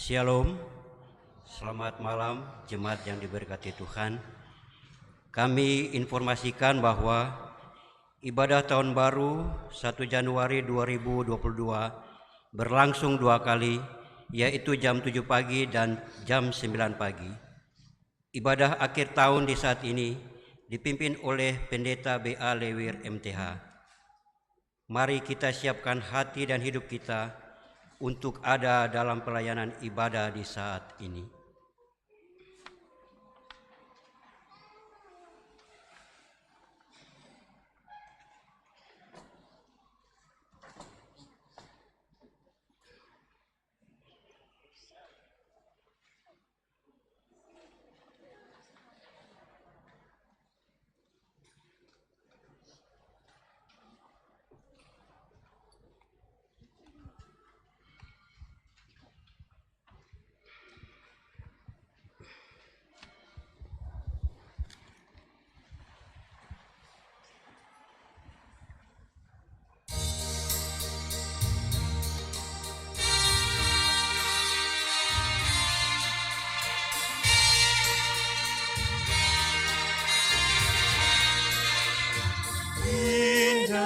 Shalom, selamat malam jemaat yang diberkati Tuhan. Kami informasikan bahwa ibadah tahun baru 1 Januari 2022 berlangsung 2 kali, yaitu jam 7 pagi dan jam 9 pagi. Ibadah akhir tahun di saat ini dipimpin oleh Pendeta B.A. Lewir MTH. Mari kita siapkan hati dan hidup kita untuk ada dalam pelayanan ibadah di saat ini.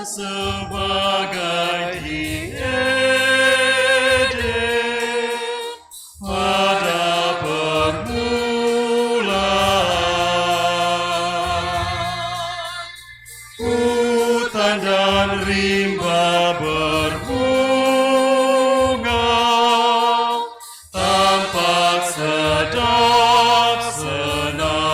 Sebagai di Eden pada permulaan, hutan dan rimba berbunga, tampak sedap senang.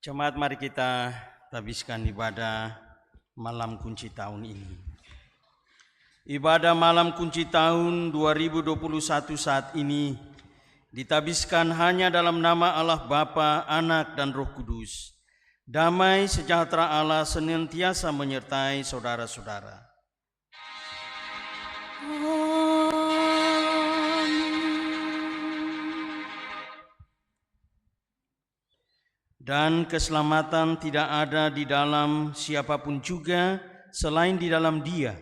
Jemaat, mari kita habiskan ibadah malam kunci tahun ini. Ibadah malam kunci tahun 2021 saat ini ditabiskan hanya dalam nama Allah Bapa, Anak, dan Roh Kudus. Damai sejahtera Allah senantiasa menyertai saudara-saudara. Dan keselamatan tidak ada di dalam siapapun juga selain di dalam Dia.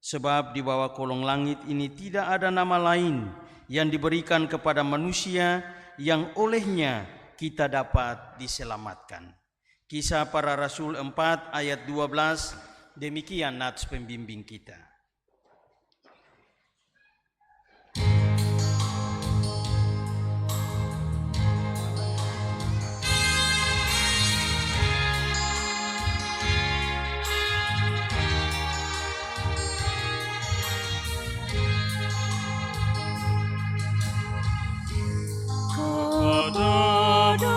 Sebab di bawah kolong langit ini tidak ada nama lain yang diberikan kepada manusia yang olehnya kita dapat diselamatkan. Kisah Para Rasul 4 ayat 12, demikian nats pembimbing kita. Tuhan,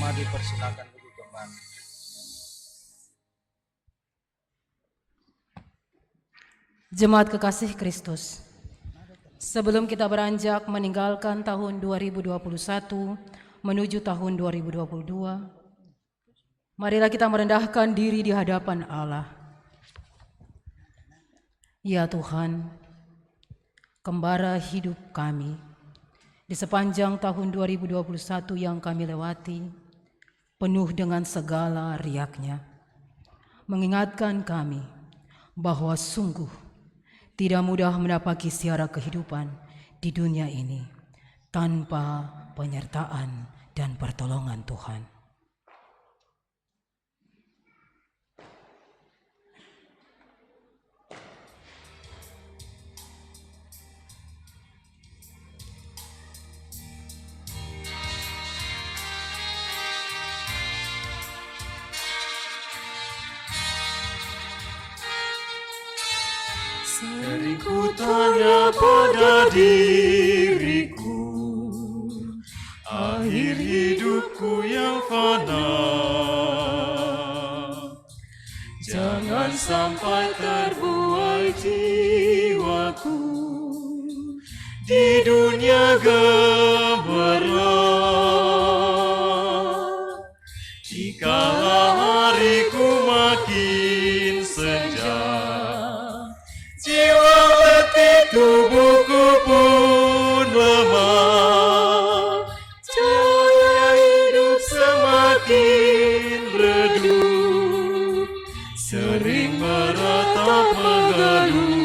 Jemaat dipersilakan duduk kembali. Jemaat kekasih Kristus, sebelum kita beranjak meninggalkan tahun 2021 menuju tahun 2022, marilah kita merendahkan diri di hadapan Allah. Ya Tuhan, Gembala hidup kami, di sepanjang tahun 2021 yang kami lewati, penuh dengan segala riaknya, mengingatkan kami bahwa sungguh tidak mudah menapaki siara kehidupan di dunia ini tanpa penyertaan dan pertolongan Tuhan. Sering ku tanya pada diriku, akhir hidupku yang fana, jangan sampai terbuai jiwaku di dunia gemerlap. Jika hariku makin senja, jiwa letih, tubuhku pun lemah, cahaya hidup semakin redup, sering meratap mengeluh.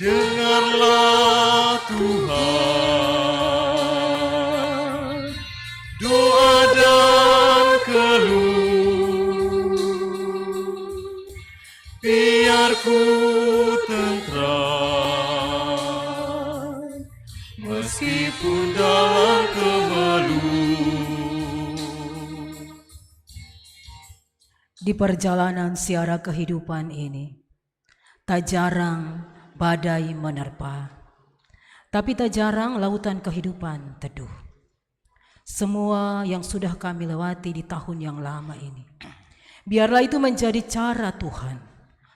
Dengarlah Tuhan doa dan keluh, biar ku tentram meskipun dalam kemeluh. Di perjalanan siara kehidupan ini, tak jarang badai menerpa, tapi tak jarang lautan kehidupan teduh. Semua yang sudah kami lewati di tahun yang lama ini, biarlah itu menjadi cara Tuhan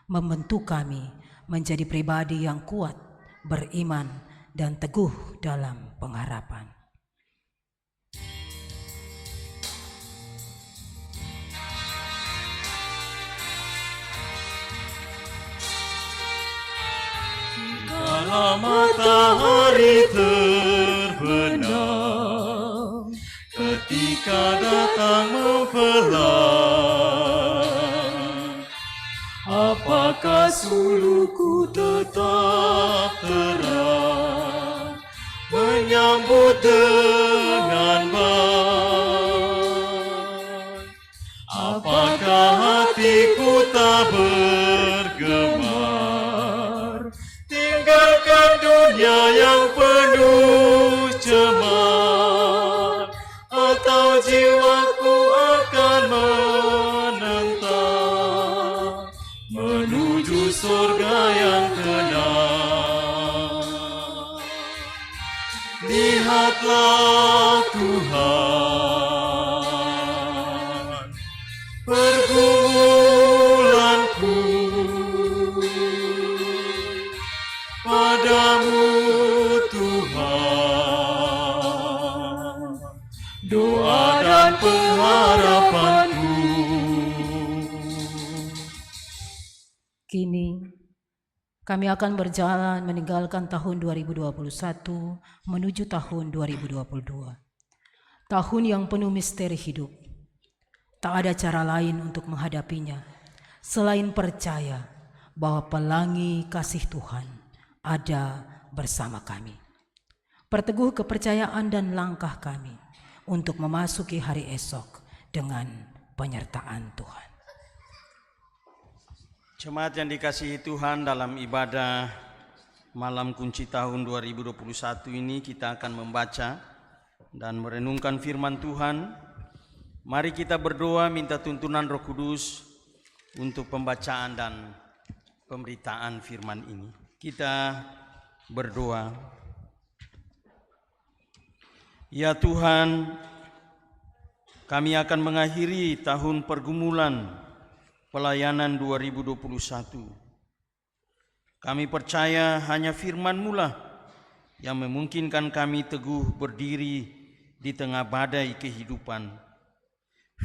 membentuk kami menjadi pribadi yang kuat, beriman, dan teguh dalam pengharapan. Kala matahari terbenam, ketika datang mempelang, apakah suluku tetap terang, menyambut dengan baik? Apakah hatiku tak bergemar, tinggalkan dunia yang penuh cemas, atau jiwaku akan menentang menuju surga yang tenang? Lihatlah Tuhan, pergumulanku padamu Tuhan, doa dan pengharapanku. Kini kami akan berjalan meninggalkan tahun 2021 menuju tahun 2022. Tahun yang penuh misteri hidup. Tak ada cara lain untuk menghadapinya selain percaya bahwa pelangi kasih Tuhan ada bersama kami. Perteguh kepercayaan dan langkah kami untuk memasuki hari esok dengan penyertaan Tuhan. Jemaat yang dikasihi Tuhan, dalam ibadah malam kunci tahun 2021 ini kita akan membaca dan merenungkan firman Tuhan. Mari kita berdoa minta tuntunan Roh Kudus untuk pembacaan dan pemberitaan firman ini. Kita berdoa. Ya Tuhan, kami akan mengakhiri tahun pergumulan pelayanan 2021. Kami percaya hanya firman-Mu lah yang memungkinkan kami teguh berdiri di tengah badai kehidupan.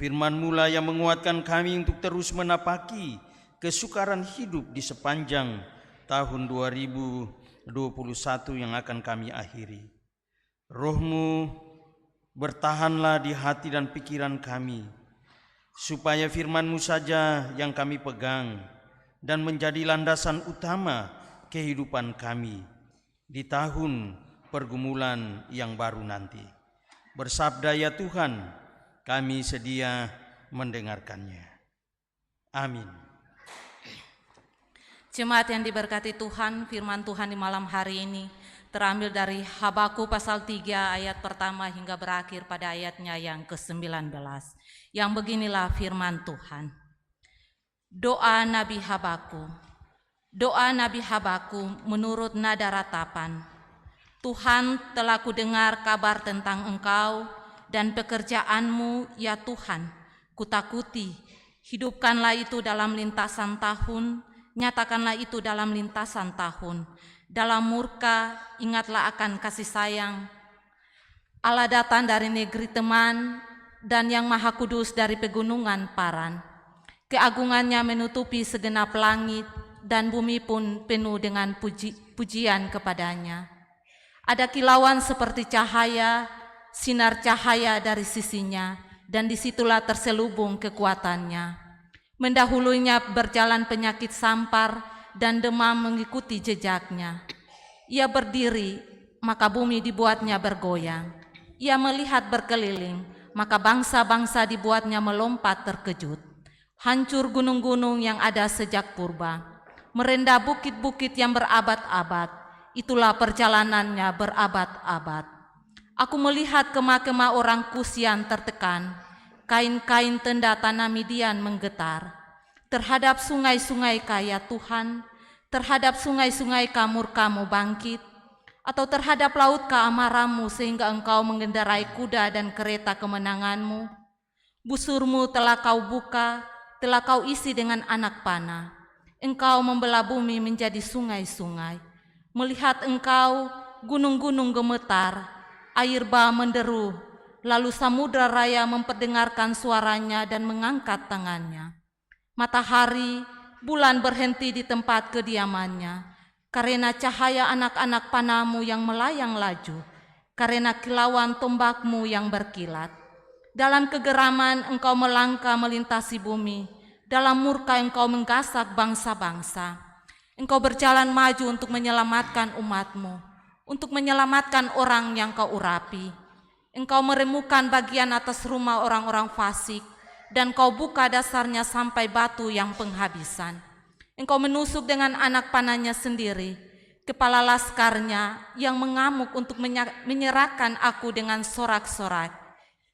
Firman-Mu lah yang menguatkan kami untuk terus menapaki kesukaran hidup di sepanjang tahun 2021 yang akan kami akhiri. Roh-Mu bertahanlah di hati dan pikiran kami, supaya firman-Mu saja yang kami pegang dan menjadi landasan utama kehidupan kami di tahun pergumulan yang baru nanti. Bersabda ya Tuhan, kami sedia mendengarkannya. Amin. Jemaat yang diberkati Tuhan, firman Tuhan di malam hari ini terambil dari Habakuk pasal 3 ayat pertama hingga berakhir pada ayatnya yang ke-19. Yang beginilah firman Tuhan. Doa Nabi Habakuk. Doa Nabi Habakuk menurut nada ratapan. Tuhan, telah kudengar kabar tentang Engkau dan pekerjaan-Mu, ya Tuhan. Kutakuti, hidupkanlah itu dalam lintasan tahun, nyatakanlah itu dalam lintasan tahun. Dalam murka, ingatlah akan kasih sayang. Allah datang dari negeri teman dan yang maha kudus dari pegunungan Paran. Keagungannya menutupi segenap langit dan bumi pun penuh dengan pujian kepadanya. Ada kilauan seperti cahaya, sinar cahaya dari sisinya, dan disitulah terselubung kekuatannya. Mendahulunya berjalan penyakit sampar, dan demam mengikuti jejaknya. Ia berdiri, maka bumi dibuatnya bergoyang. Ia melihat berkeliling, maka bangsa-bangsa dibuatnya melompat terkejut. Hancur gunung-gunung yang ada sejak purba, merendah bukit-bukit yang berabad-abad. Itulah perjalanannya berabad-abad. Aku melihat kemah-kemah orang Kusian tertekan, kain-kain tenda tanah Midian menggetar. Terhadap sungai-sungai kaya Tuhan, terhadap sungai-sungai murka-Mu bangkit, atau terhadap laut keamarah-Mu sehingga Engkau mengendarai kuda dan kereta kemenangan-Mu. Busur-Mu telah Kau buka, telah Kau isi dengan anak panah. Engkau membelah bumi menjadi sungai-sungai. Melihat Engkau, gunung-gunung gemetar, air bah menderu, lalu samudra raya memperdengarkan suaranya dan mengangkat tangannya. Matahari, bulan berhenti di tempat kediamannya, karena cahaya anak-anak panah-Mu yang melayang laju, karena kilauan tombak-Mu yang berkilat. Dalam kegeraman Engkau melangkah melintasi bumi, dalam murka Engkau menggasak bangsa-bangsa. Engkau berjalan maju untuk menyelamatkan umat-Mu, untuk menyelamatkan orang yang Kau urapi. Engkau meremukan bagian atas rumah orang-orang fasik, dan Kau buka dasarnya sampai batu yang penghabisan. Engkau menusuk dengan anak panahnya sendiri, kepala laskarnya yang mengamuk untuk menyerahkan aku dengan sorak-sorak,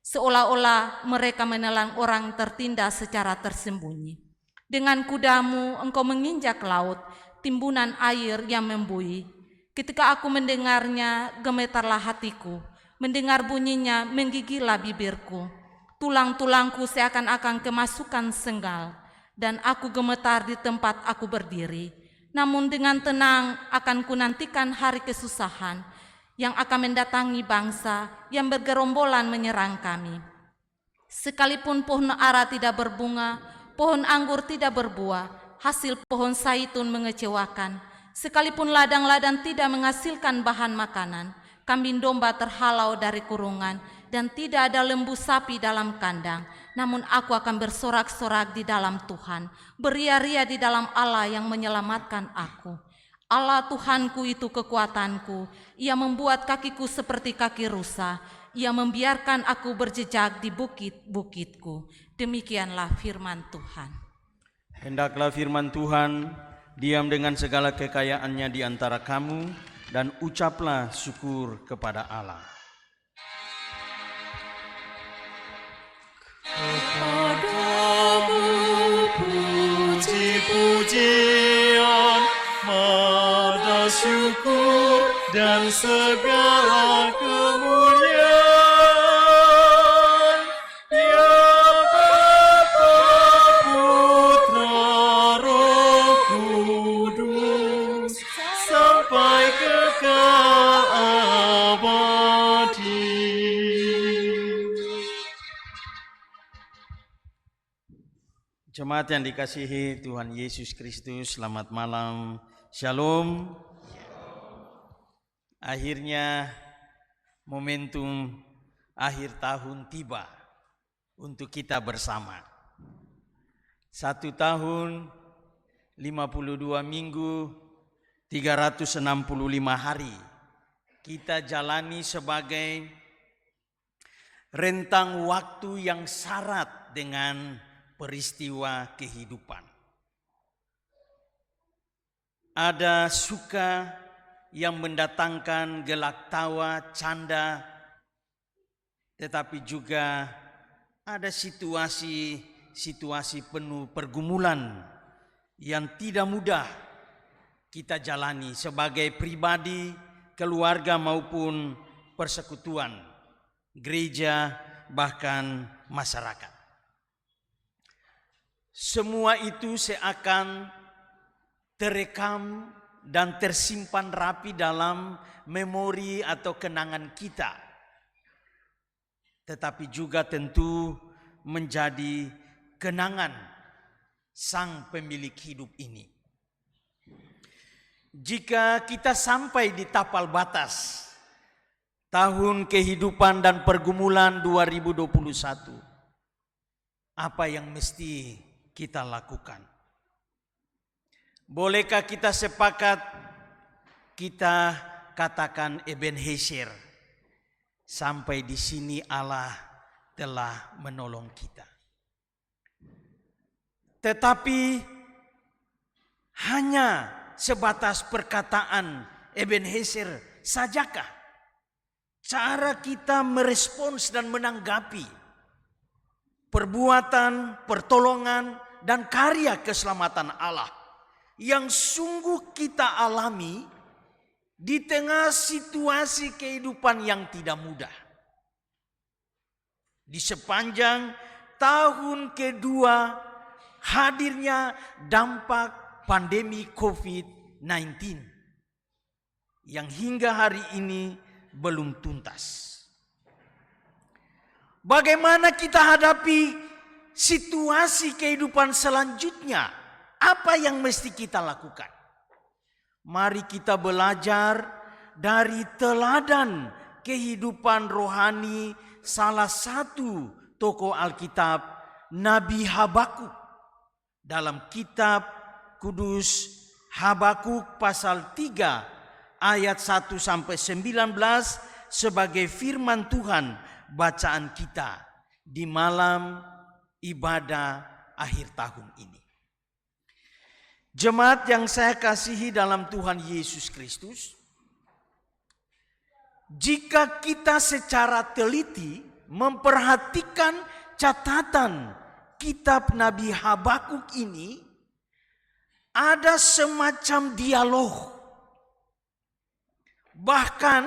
seolah-olah mereka menelan orang tertindas secara tersembunyi. Dengan kuda-Mu Engkau menginjak laut, timbunan air yang membuih. Ketika aku mendengarnya, gemetarlah hatiku, mendengar bunyinya menggigillah bibirku. Tulang-tulangku seakan-akan kemasukan senggal, dan aku gemetar di tempat aku berdiri. Namun dengan tenang akan kunantikan hari kesusahan yang akan mendatangi bangsa yang bergerombolan menyerang kami. Sekalipun pohon ara tidak berbunga, pohon anggur tidak berbuah, hasil pohon zaitun mengecewakan. Sekalipun ladang-ladang tidak menghasilkan bahan makanan, kambing domba terhalau dari kurungan, dan tidak ada lembu sapi dalam kandang. Namun aku akan bersorak-sorak di dalam Tuhan, beria-ria di dalam Allah yang menyelamatkan aku. Allah Tuhanku itu kekuatanku, Ia membuat kakiku seperti kaki rusa, Ia membiarkan aku berjejak di bukit-bukitku. Demikianlah firman Tuhan. Hendaklah firman Tuhan diam dengan segala kekayaannya di antara kamu, dan ucaplah syukur kepada Allah. Kepadamu puji-pujian, mada syukur dan segala kemuliaan. Jemaat yang dikasihi Tuhan Yesus Kristus, selamat malam. Shalom. Akhirnya momentum akhir tahun tiba untuk kita bersama. 1 tahun, 52 minggu, 365 hari kita jalani sebagai rentang waktu yang syarat dengan peristiwa kehidupan. Ada suka yang mendatangkan gelak tawa, canda, tetapi juga ada situasi penuh pergumulan yang tidak mudah kita jalani sebagai pribadi, keluarga maupun persekutuan, gereja, bahkan masyarakat. Semua itu seakan terekam dan tersimpan rapi dalam memori atau kenangan kita. Tetapi juga tentu menjadi kenangan sang pemilik hidup ini. Jika kita sampai di tapal batas tahun kehidupan dan pergumulan 2021, apa yang mesti kita lakukan? Bolehkah kita sepakat kita katakan Ebenezer, sampai di sini Allah telah menolong kita. Tetapi hanya sebatas perkataan Ebenezer sajakah cara kita merespons dan menanggapi perbuatan, pertolongan, dan karya keselamatan Allah yang sungguh kita alami di tengah situasi kehidupan yang tidak mudah? Di sepanjang tahun kedua hadirnya dampak pandemi COVID-19 yang hingga hari ini belum tuntas. Bagaimana kita hadapi situasi kehidupan selanjutnya? Apa yang mesti kita lakukan? Mari kita belajar dari teladan kehidupan rohani salah satu tokoh Alkitab, Nabi Habakuk. Dalam kitab kudus Habakuk pasal 3 ayat 1 sampai 19 sebagai firman Tuhan bacaan kita di malam ibadah akhir tahun ini. Jemaat yang saya kasihi dalam Tuhan Yesus Kristus, jika kita secara teliti memperhatikan catatan kitab Nabi Habakuk ini, ada semacam dialog. Bahkan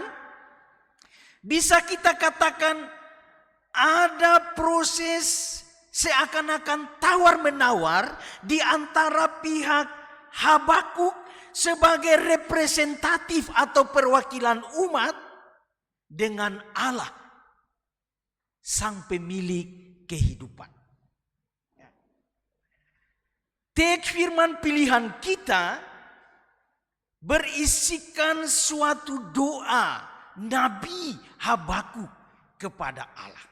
bisa kita katakan ada proses seakan-akan tawar-menawar di antara pihak Habakuk sebagai representatif atau perwakilan umat dengan Allah, sang pemilik kehidupan. Teks firman pilihan kita berisikan suatu doa Nabi Habakuk kepada Allah.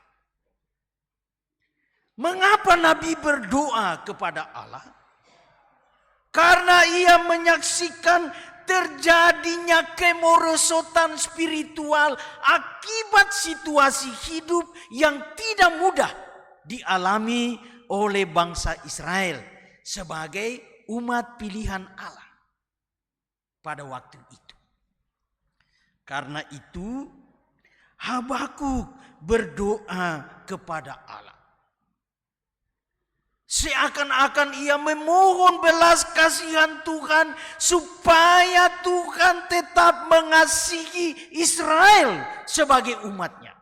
Mengapa Nabi berdoa kepada Allah? Karena ia menyaksikan terjadinya kemerosotan spiritual akibat situasi hidup yang tidak mudah dialami oleh bangsa Israel sebagai umat pilihan Allah pada waktu itu. Karena itu Habakuk berdoa kepada Allah. Seakan-akan ia memohon belas kasihan Tuhan supaya Tuhan tetap mengasihi Israel sebagai umatnya.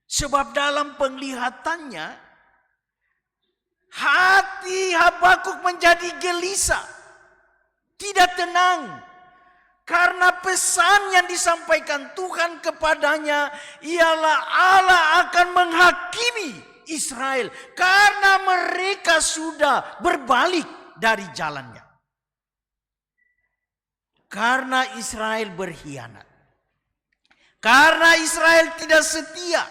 Sebab dalam penglihatannya hati Habakuk menjadi gelisah, tidak tenang. Karena pesan yang disampaikan Tuhan kepadanya ialah Allah akan menghakimi Israel karena mereka sudah berbalik dari jalannya. Karena Israel berkhianat. Karena Israel tidak setia.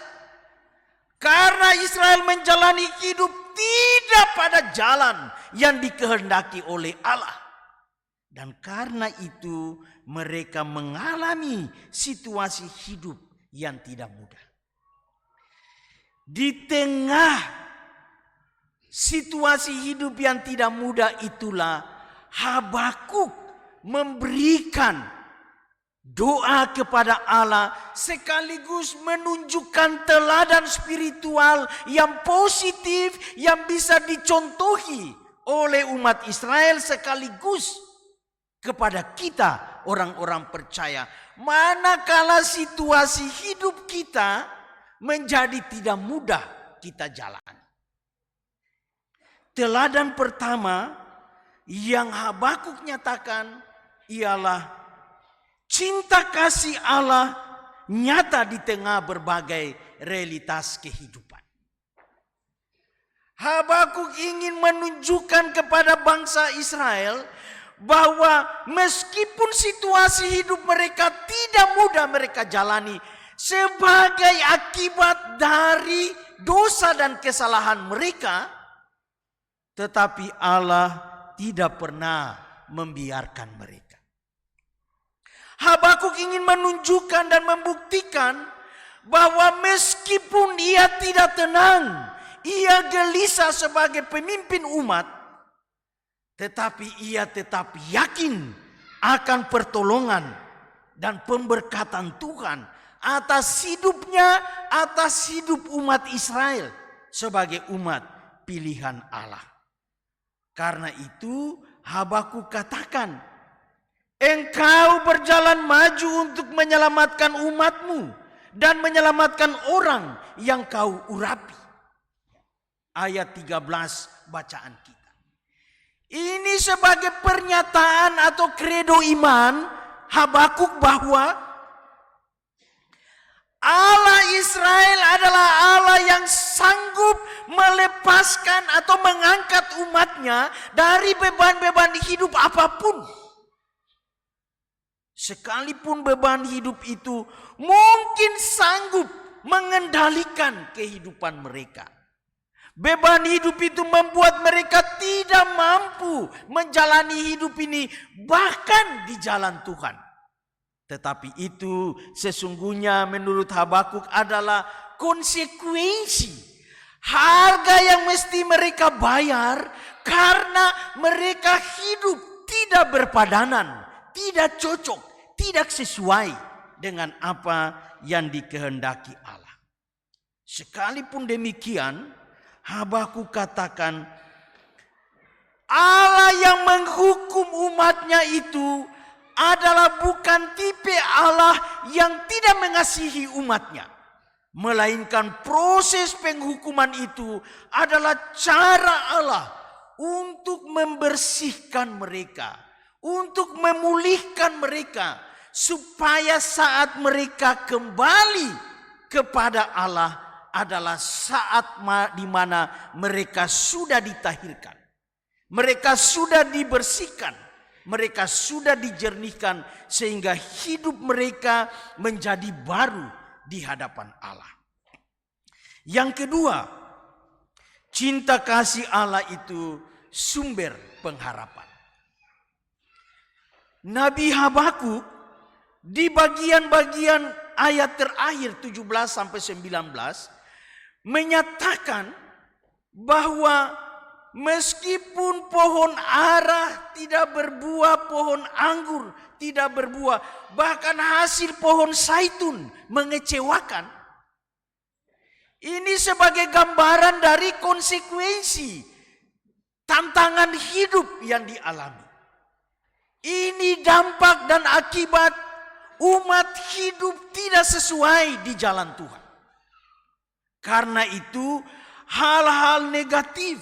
Karena Israel menjalani hidup tidak pada jalan yang dikehendaki oleh Allah. Dan karena itu mereka mengalami situasi hidup yang tidak mudah. Di tengah situasi hidup yang tidak mudah itulah Habakuk memberikan doa kepada Allah sekaligus menunjukkan teladan spiritual yang positif yang bisa dicontohi oleh umat Israel sekaligus kepada kita orang-orang percaya. Manakala situasi hidup kita menjadi tidak mudah kita jalani. Teladan pertama yang Habakuk nyatakan ialah cinta kasih Allah nyata di tengah berbagai realitas kehidupan. Habakuk ingin menunjukkan kepada bangsa Israel bahwa meskipun situasi hidup mereka tidak mudah mereka jalani sebagai akibat dari dosa dan kesalahan mereka, tetapi Allah tidak pernah membiarkan mereka. Habakuk ingin menunjukkan dan membuktikan bahwa meskipun ia tidak tenang, ia gelisah sebagai pemimpin umat, tetapi ia tetap yakin akan pertolongan dan pemberkatan Tuhan atas hidupnya, atas hidup umat Israel sebagai umat pilihan Allah. Karena itu Habakuk katakan, engkau berjalan maju untuk menyelamatkan umatmu dan menyelamatkan orang yang kau urapi. Ayat 13 bacaan kita. Ini sebagai pernyataan atau kredo iman Habakuk bahwa Allah Israel adalah Allah yang sanggup melepaskan atau mengangkat umatnya dari beban-beban hidup apapun. Sekalipun beban hidup itu mungkin sanggup mengendalikan kehidupan mereka. Beban hidup itu membuat mereka tidak mampu menjalani hidup ini bahkan di jalan Tuhan. Tetapi itu sesungguhnya menurut Habakuk adalah konsekuensi harga yang mesti mereka bayar karena mereka hidup tidak berpadanan, tidak cocok, tidak sesuai dengan apa yang dikehendaki Allah. Sekalipun demikian, Habakuk katakan Allah yang menghukum umatnya itu adalah bukan tipe Allah yang tidak mengasihi umatnya, melainkan proses penghukuman itu adalah cara Allah untuk membersihkan mereka, untuk memulihkan mereka, supaya saat mereka kembali kepada Allah adalah saat di mana mereka sudah ditahirkan, mereka sudah dibersihkan, mereka sudah dijernihkan sehingga hidup mereka menjadi baru di hadapan Allah. Yang kedua, cinta kasih Allah itu sumber pengharapan. Nabi Habakuk di bagian-bagian ayat terakhir 17 sampai 19 menyatakan bahwa meskipun pohon ara tidak berbuah, pohon anggur tidak berbuah, bahkan hasil pohon zaitun mengecewakan. Ini sebagai gambaran dari konsekuensi tantangan hidup yang dialami. Ini dampak dan akibat umat hidup tidak sesuai di jalan Tuhan. Karena itu hal-hal negatif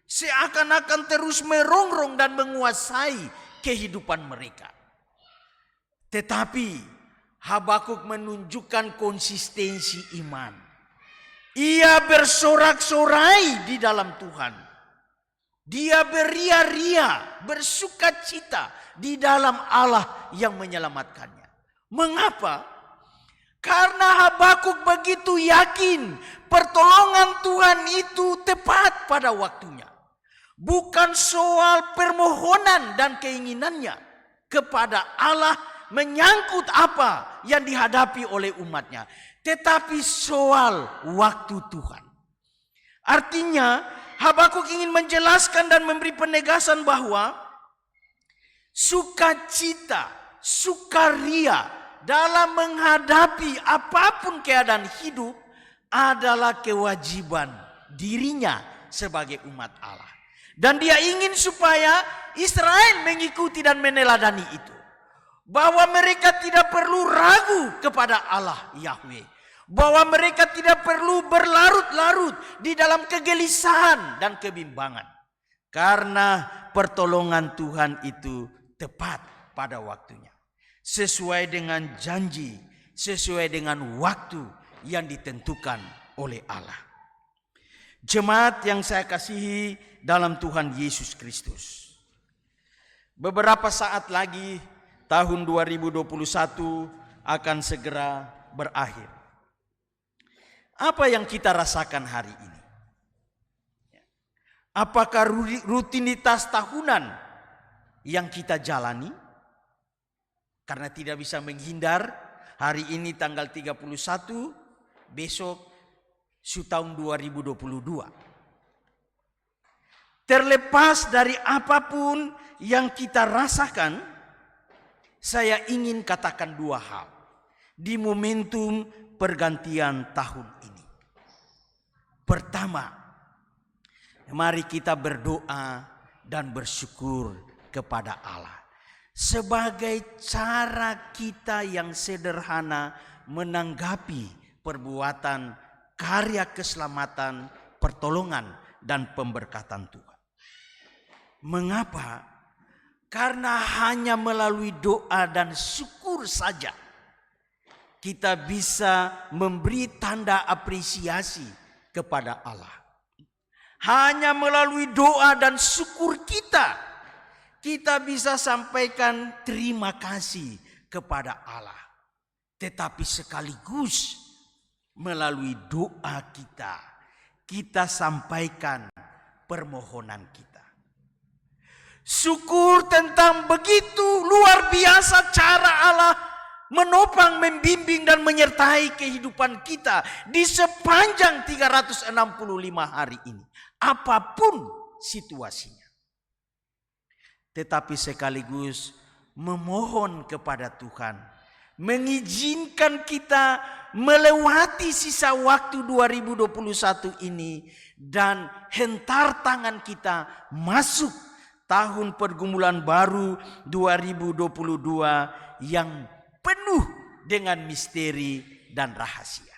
seakan-akan terus merongrong dan menguasai kehidupan mereka. Tetapi Habakuk menunjukkan konsistensi iman. Ia bersorak-sorai di dalam Tuhan. Dia beria-ria, bersukacita di dalam Allah yang menyelamatkannya. Mengapa? Karena Habakuk begitu yakin pertolongan Tuhan itu tepat pada waktunya. Bukan soal permohonan dan keinginannya kepada Allah menyangkut apa yang dihadapi oleh umatnya, tetapi soal waktu Tuhan. Artinya, Habakuk ingin menjelaskan dan memberi penegasan bahwa sukacita, sukaria dalam menghadapi apapun keadaan hidup adalah kewajiban dirinya sebagai umat Allah. Dan dia ingin supaya Israel mengikuti dan meneladani itu. Bahwa mereka tidak perlu ragu kepada Allah Yahweh. Bahwa mereka tidak perlu berlarut-larut di dalam kegelisahan dan kebimbangan. Karena pertolongan Tuhan itu tepat pada waktunya. Sesuai dengan janji, sesuai dengan waktu yang ditentukan oleh Allah. Jemaat yang saya kasihi dalam Tuhan Yesus Kristus. Beberapa saat lagi tahun 2021 akan segera berakhir. Apa yang kita rasakan hari ini? Apakah rutinitas tahunan yang kita jalani? Karena tidak bisa menghindar, hari ini tanggal 31, besok tahun 2022. Terlepas dari apapun yang kita rasakan, saya ingin katakan dua hal di momentum pergantian tahun ini. Pertama, mari kita berdoa dan bersyukur kepada Allah sebagai cara kita yang sederhana menanggapi perbuatan karya keselamatan, pertolongan, dan pemberkatan Tuhan. Mengapa? Karena hanya melalui doa dan syukur saja kita bisa memberi tanda apresiasi kepada Allah. Hanya melalui doa dan syukur kita bisa sampaikan terima kasih kepada Allah. Tetapi sekaligus melalui doa kita sampaikan permohonan kita. Syukur tentang begitu luar biasa cara Allah menopang, membimbing dan menyertai kehidupan kita di sepanjang 365 hari ini. Apapun situasinya. Tetapi sekaligus memohon kepada Tuhan, mengizinkan kita melewati sisa waktu 2021 ini dan hentar tangan kita masuk tahun pergumulan baru 2022 yang penuh dengan misteri dan rahasia.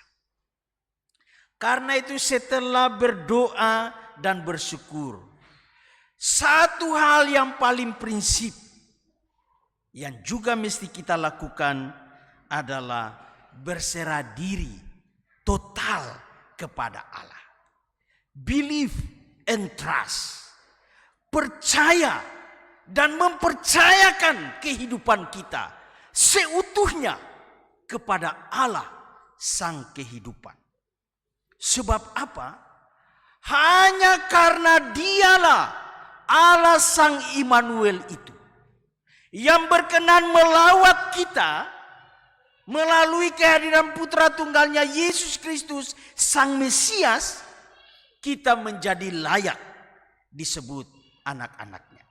Karena itu setelah berdoa dan bersyukur, satu hal yang paling prinsip yang juga mesti kita lakukan adalah berserah diri total kepada Allah. Believe and trust. Percaya dan mempercayakan kehidupan kita seutuhnya kepada Allah Sang Kehidupan. Sebab apa? Hanya karena Dialah Allah Sang Immanuel itu yang berkenan melawat kita melalui kehadiran Putra Tunggalnya Yesus Kristus Sang Mesias, kita menjadi layak disebut anak-anaknya.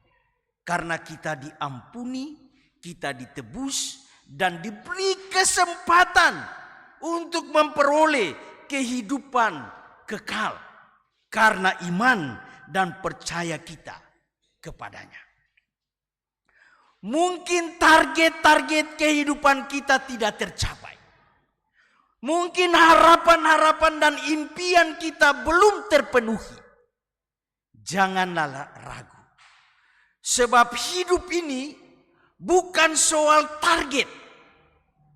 Karena kita diampuni, kita ditebus, dan diberi kesempatan untuk memperoleh kehidupan kekal. Karena iman dan percaya kita kepadanya. Mungkin target-target kehidupan kita tidak tercapai. Mungkin harapan-harapan dan impian kita belum terpenuhi. Janganlah ragu. Sebab hidup ini bukan soal target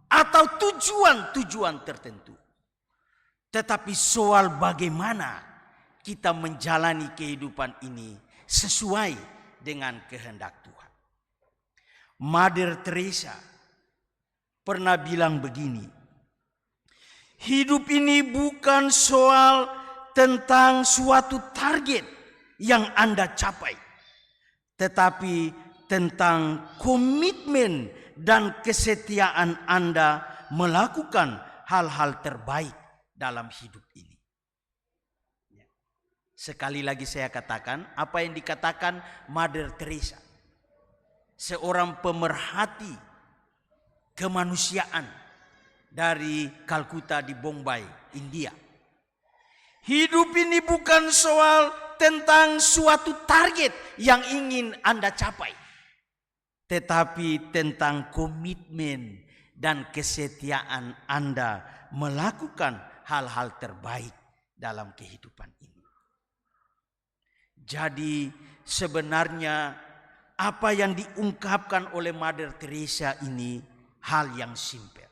atau tujuan-tujuan tertentu. tetapi soal bagaimana kita menjalani kehidupan ini sesuai dengan kehendak Tuhan. Mother Teresa pernah bilang begini, hidup ini bukan soal tentang suatu target yang Anda capai, tetapi tentang komitmen dan kesetiaan Anda melakukan hal-hal terbaik dalam hidup ini. Sekali lagi saya katakan, apa yang dikatakan Mother Teresa, seorang pemerhati kemanusiaan dari Calcutta di Bombay, India. Hidup ini bukan soal tentang suatu target yang ingin Anda capai, tetapi tentang komitmen dan kesetiaan Anda melakukan hal-hal terbaik dalam kehidupan ini. Jadi sebenarnya apa yang diungkapkan oleh Mother Teresa ini hal yang simpel.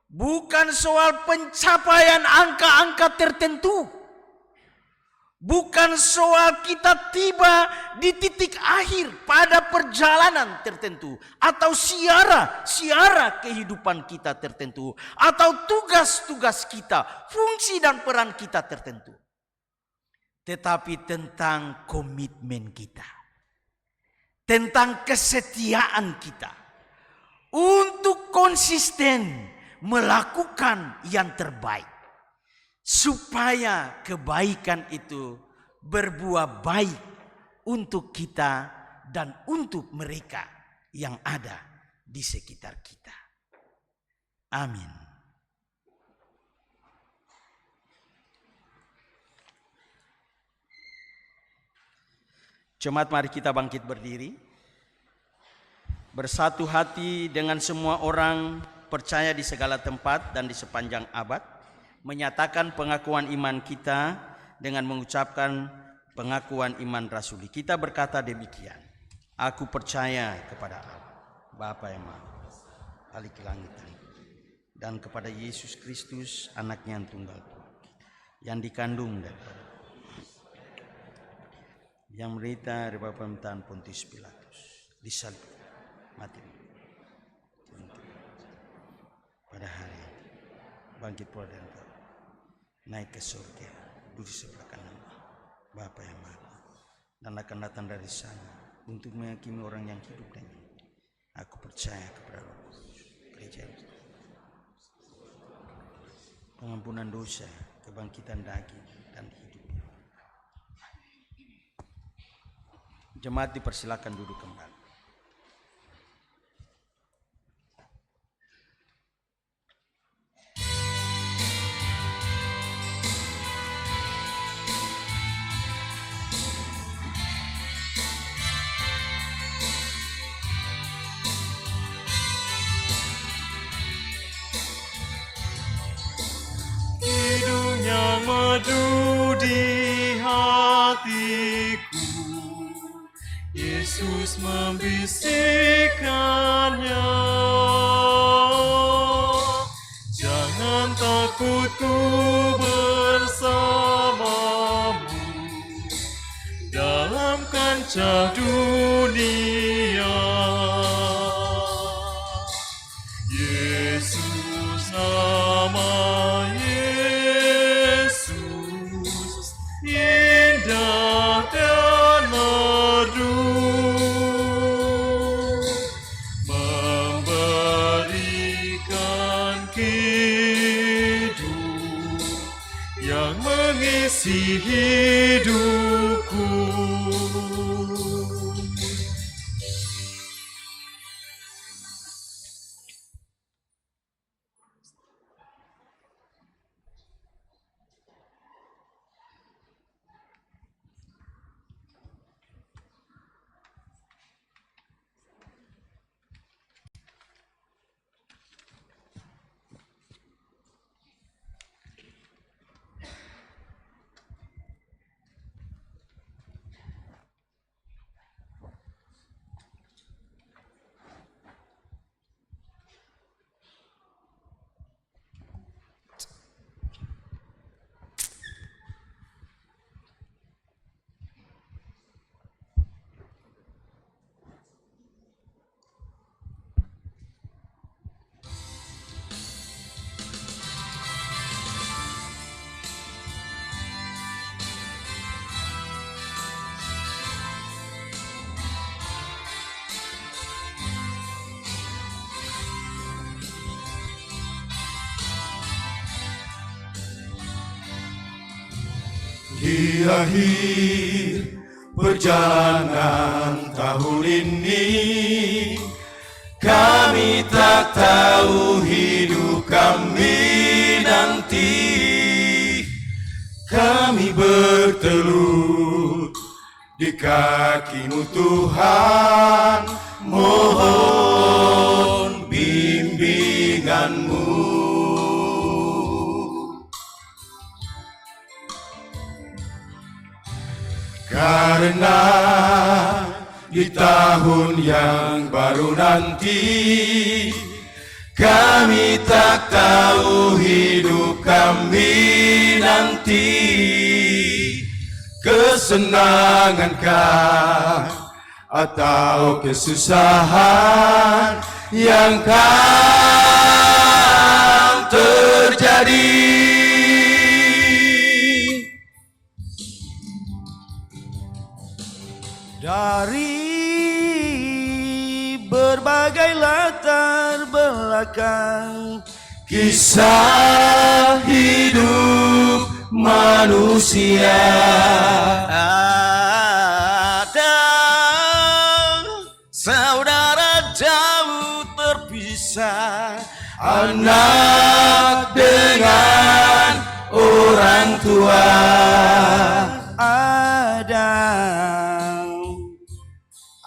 Bukan soal pencapaian angka-angka tertentu. Bukan soal kita tiba di titik akhir pada perjalanan tertentu. Atau siara kehidupan kita tertentu. Atau tugas-tugas kita, fungsi dan peran kita tertentu. Tetapi tentang komitmen kita. Tentang kesetiaan kita. Untuk konsisten melakukan yang terbaik, supaya kebaikan itu berbuah baik untuk kita dan untuk mereka yang ada di sekitar kita. Amin. Jemaat, mari kita bangkit berdiri, bersatu hati dengan semua orang percaya di segala tempat dan di sepanjang abad, menyatakan pengakuan iman kita dengan mengucapkan pengakuan iman rasuli. Kita berkata demikian, aku percaya kepada Allah, Bapa yang Maha Kuasa, Ahli langit dan kepada Yesus Kristus, anaknya yang tunggal, yang dikandung daripada yang menderita dari pemerintahan Pontius Pilatus, disalib, mati, pada hari bangkit pula dan naik ke surga, duduk sebelah kanan Bapa yang Maha Kuasa, dan akan datang dari sana untuk menghakimi orang yang hidup dan mati. Aku percaya kepada Roh Kudus, gereja, pengampunan dosa, kebangkitan daging dan hidup. Jemaat dipersilakan duduk kembali. Madu di hatiku, Yesus membisikkannya. Jangan takut, ku bersamamu dalam kancah dunia. Yesus, nama indah dan merdu, memberikan hidup yang mengisi hidupku. Di akhir perjalanan tahun ini, kami tak tahu hidup kami nanti. Kami bertelut di kaki-Mu Tuhan, mohon bimbingan-Mu. Karena di tahun yang baru nanti, kami tak tahu hidup kami nanti. Kesenangankah atau kesusahan yang akan terjadi? Dari berbagai latar belakang Kisah hidup manusia, ada saudara jauh terpisah, anak dengan orang tua, ada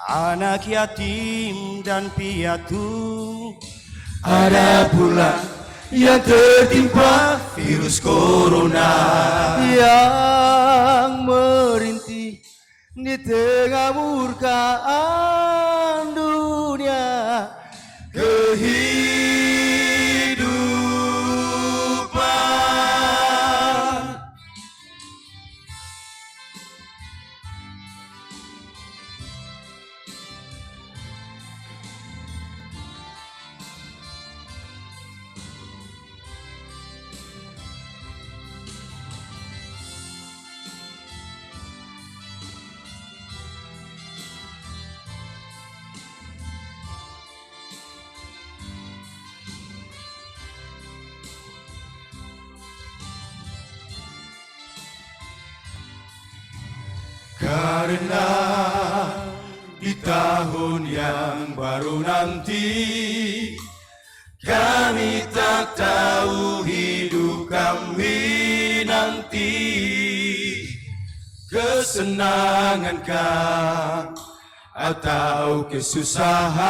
anak yatim dan piatu, ada pula yang tertimpa virus corona, yang merintih di tengah murkaan dunia. kehidupan. Karena di tahun yang baru nanti, kami tak tahu hidup kami nanti. Kesenangankah atau kesusahan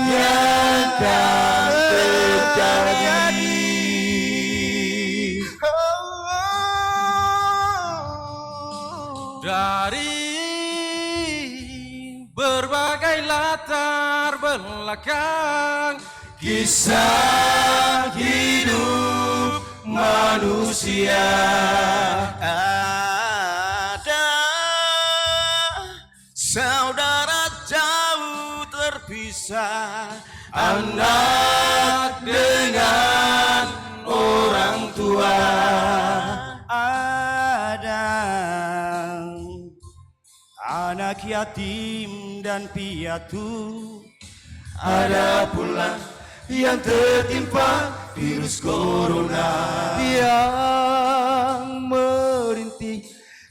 yang akan terjadi? Dari berbagai latar belakang Kisah hidup manusia, ada saudara jauh terpisah, anak dengan orang tua, ada anak yatim dan piatu, ada pula yang tertimpa virus corona, yang merintih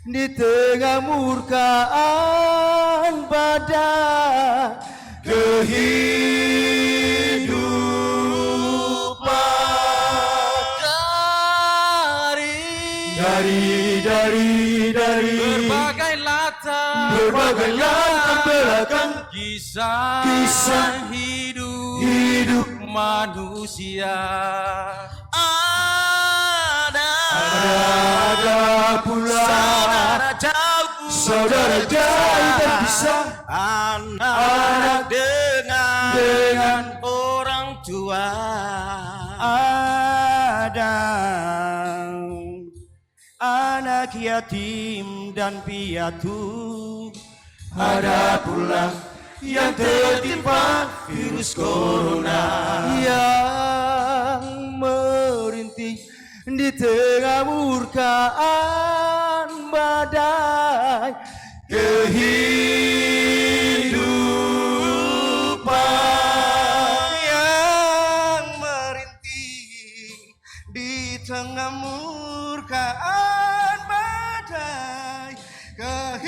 di tengah murkaan badai kehidupan. Dari berbagai latar belakang kisah hidup manusia, ada pula saudara jauh terpisah, anak dengan orang tua, ada anak yatim dan piatu, ada pula yang tertimpa virus corona, yang merintih di tengah murkaan badai kehidupan. yang merintih di tengah murkaan murkaan badai kehidupan.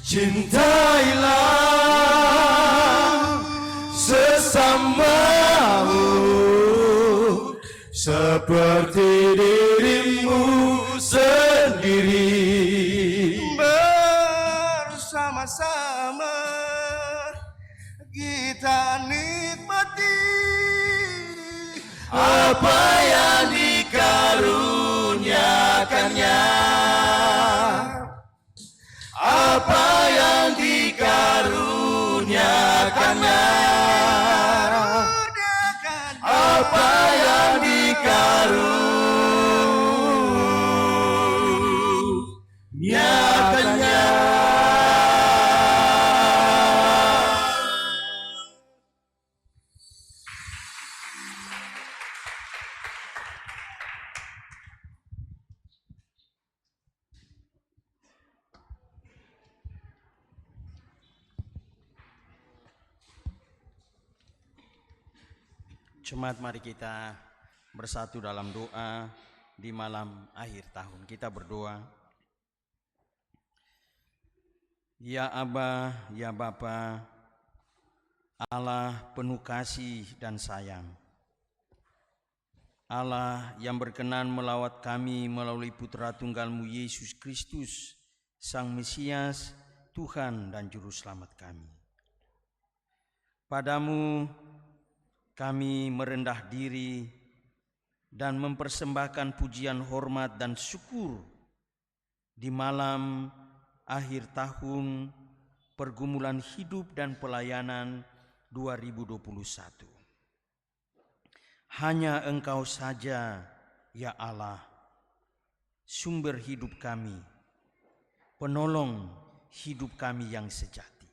Cintailah sesamamu seperti dirimu sendiri. Bersama-sama kita nikmati apa yang dikaruniakannya, apa yang dikaruniakannya, apa yang dikaruniakannya. Jemaat, mari kita bersatu dalam doa di malam akhir tahun. Kita berdoa. Ya Aba, ya Bapa, Allah penuh kasih dan sayang. Allah yang berkenan melawat kami melalui Putra Tunggal-Mu Yesus Kristus, Sang Mesias, Tuhan dan Juru Selamat kami. Padamu kami merendah diri dan mempersembahkan pujian, hormat, dan syukur di malam akhir tahun pergumulan hidup dan pelayanan 2021. Hanya Engkau saja, ya Allah, sumber hidup kami, penolong hidup kami yang sejati.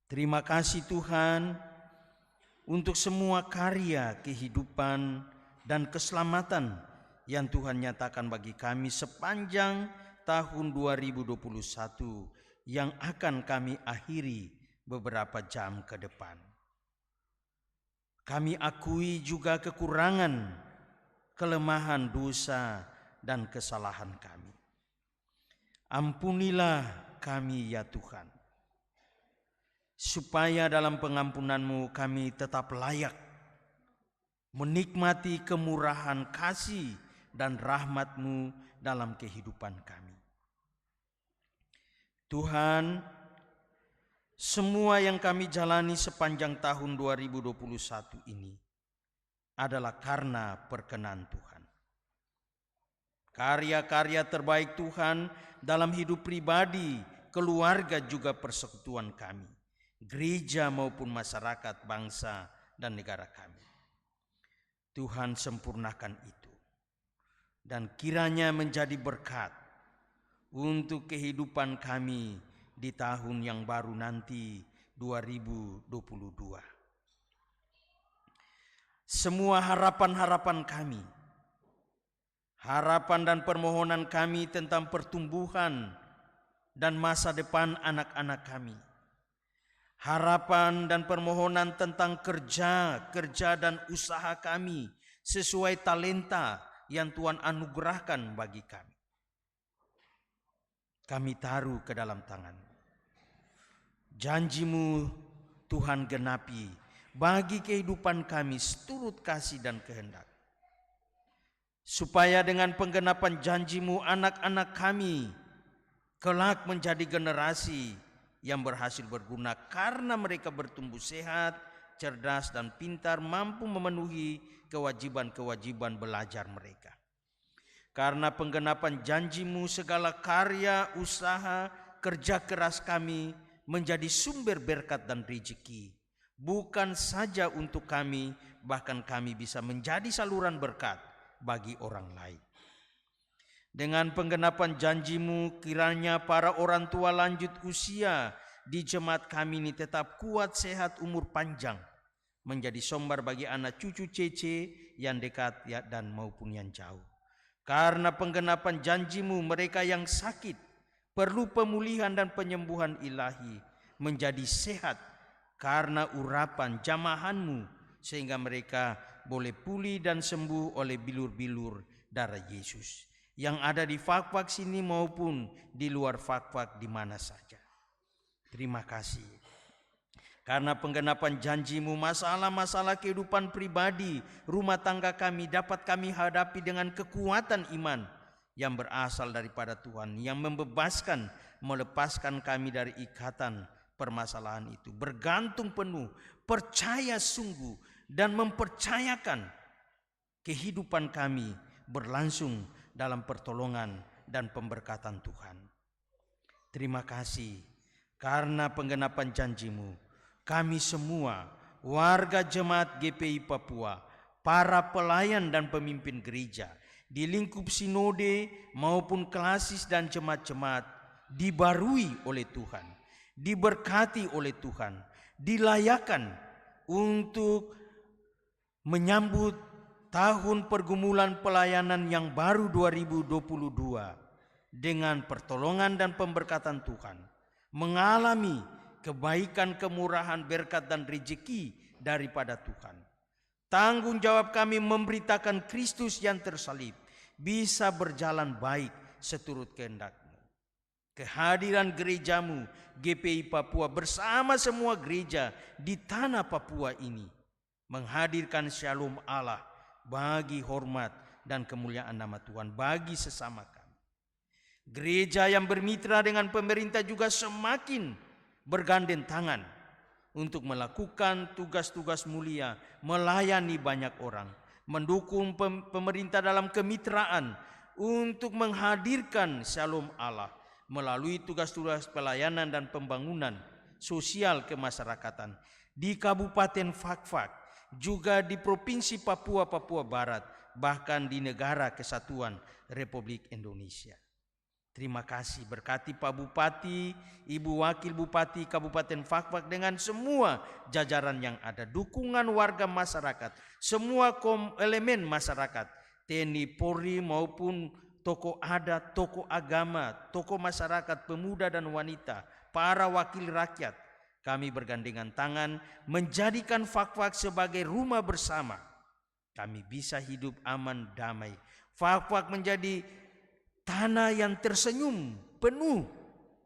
Terima kasih Tuhan untuk semua karya kehidupan dan keselamatan yang Tuhan nyatakan bagi kami sepanjang tahun 2021 yang akan kami akhiri beberapa jam ke depan. Kami akui juga kekurangan, kelemahan, dosa, dan kesalahan kami. Ampunilah kami ya Tuhan, supaya dalam pengampunan-Mu kami tetap layak menikmati kemurahan kasih dan rahmat-Mu dalam kehidupan kami. Tuhan, semua yang kami jalani sepanjang tahun 2021 ini adalah karena perkenan Tuhan. Karya-karya terbaik Tuhan dalam hidup pribadi, keluarga, juga persekutuan kami, gereja maupun masyarakat, bangsa, dan negara kami. Tuhan sempurnakan itu, dan kiranya menjadi berkat untuk kehidupan kami di tahun yang baru nanti 2022. Semua harapan-harapan kami, harapan dan permohonan kami tentang pertumbuhan dan masa depan anak-anak kami, harapan dan permohonan tentang kerja dan usaha kami sesuai talenta yang Tuhan anugerahkan bagi kami, kami taruh ke dalam tangan. Janji-Mu Tuhan genapi bagi kehidupan kami seturut kasih dan kehendak, supaya dengan penggenapan janji-Mu anak-anak kami kelak menjadi generasi yang berhasil berguna karena mereka bertumbuh sehat, cerdas, dan pintar, mampu memenuhi kewajiban-kewajiban belajar mereka. Karena penggenapan janji-Mu segala karya, usaha, kerja keras kami menjadi sumber berkat dan rezeki, bukan saja untuk kami, bahkan kami bisa menjadi saluran berkat bagi orang lain. Dengan penggenapan janji-Mu, kiranya para orang tua lanjut usia di jemaat kami ini tetap kuat, sehat, umur panjang, menjadi sumber bagi anak cucu cece yang dekat dan maupun yang jauh. Karena penggenapan janji-Mu, mereka yang sakit perlu pemulihan dan penyembuhan ilahi, menjadi sehat karena urapan jamahan-Mu sehingga mereka boleh pulih dan sembuh oleh bilur-bilur darah Yesus yang ada di fak-fak sini maupun di luar fak-fak di mana saja. Terima kasih. Karena penggenapan janji-Mu, masalah-masalah kehidupan pribadi, rumah tangga kami dapat kami hadapi dengan kekuatan iman yang berasal daripada Tuhan, yang membebaskan, melepaskan kami dari ikatan permasalahan itu. Bergantung penuh, percaya sungguh, dan mempercayakan kehidupan kami berlangsung dalam pertolongan dan pemberkatan Tuhan. Terima kasih karena penggenapan janji-Mu. Kami semua, warga jemaat GPI Papua, para pelayan dan pemimpin gereja, di lingkup sinode maupun klasis dan jemaat-jemaat, dibarui oleh Tuhan, diberkati oleh Tuhan, dilayakan untuk menyambut tahun pergumulan pelayanan yang baru 2022 dengan pertolongan dan pemberkatan Tuhan, mengalami kebaikan, kemurahan, berkat dan rezeki daripada Tuhan. Tanggung jawab kami memberitakan Kristus yang tersalib bisa berjalan baik seturut kehendak-Mu. Kehadiran gereja-Mu GPI Papua bersama semua gereja di tanah Papua ini menghadirkan shalom Allah bagi hormat dan kemuliaan nama Tuhan bagi sesama kami. Gereja yang bermitra dengan pemerintah juga semakin bergandeng tangan untuk melakukan tugas-tugas mulia, melayani banyak orang, mendukung pemerintah dalam kemitraan untuk menghadirkan shalom Allah melalui tugas-tugas pelayanan dan pembangunan sosial kemasyarakatan di Kabupaten Fak-Fak, juga di Provinsi Papua Barat, bahkan di Negara Kesatuan Republik Indonesia. Terima kasih, berkati Pak Bupati, Ibu Wakil Bupati Kabupaten Fak-Fak dengan semua jajaran yang ada, dukungan warga masyarakat, semua elemen masyarakat, TNI, Polri maupun tokoh adat, tokoh agama, tokoh masyarakat, pemuda dan wanita, para wakil rakyat. Kami bergandengan tangan menjadikan Fak-Fak sebagai rumah bersama. Kami bisa hidup aman, damai. Fak-Fak menjadi tanah yang tersenyum, penuh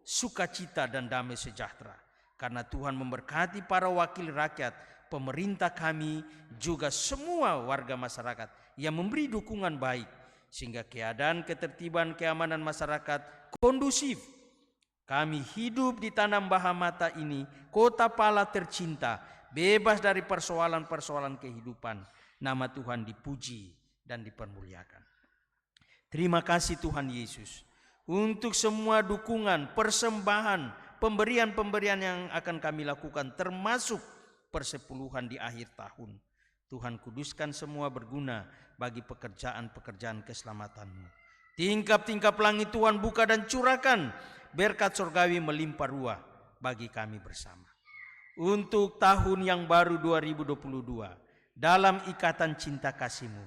sukacita dan damai sejahtera. Karena Tuhan memberkati para wakil rakyat, pemerintah kami, juga semua warga masyarakat yang memberi dukungan baik, sehingga keadaan ketertiban keamanan masyarakat kondusif. Kami hidup di tanah Bahamata ini, kota Pala tercinta, bebas dari persoalan-persoalan kehidupan. Nama Tuhan dipuji dan dipermuliakan. Terima kasih Tuhan Yesus untuk semua dukungan, persembahan, pemberian-pemberian yang akan kami lakukan, termasuk persepuluhan di akhir tahun. Tuhan kuduskan semua berguna bagi pekerjaan-pekerjaan keselamatan-Mu. Tingkap-tingkap langit Tuhan buka dan curahkan berkat surgawi melimpah ruah bagi kami bersama. Untuk tahun yang baru 2022, dalam ikatan cinta kasih-Mu,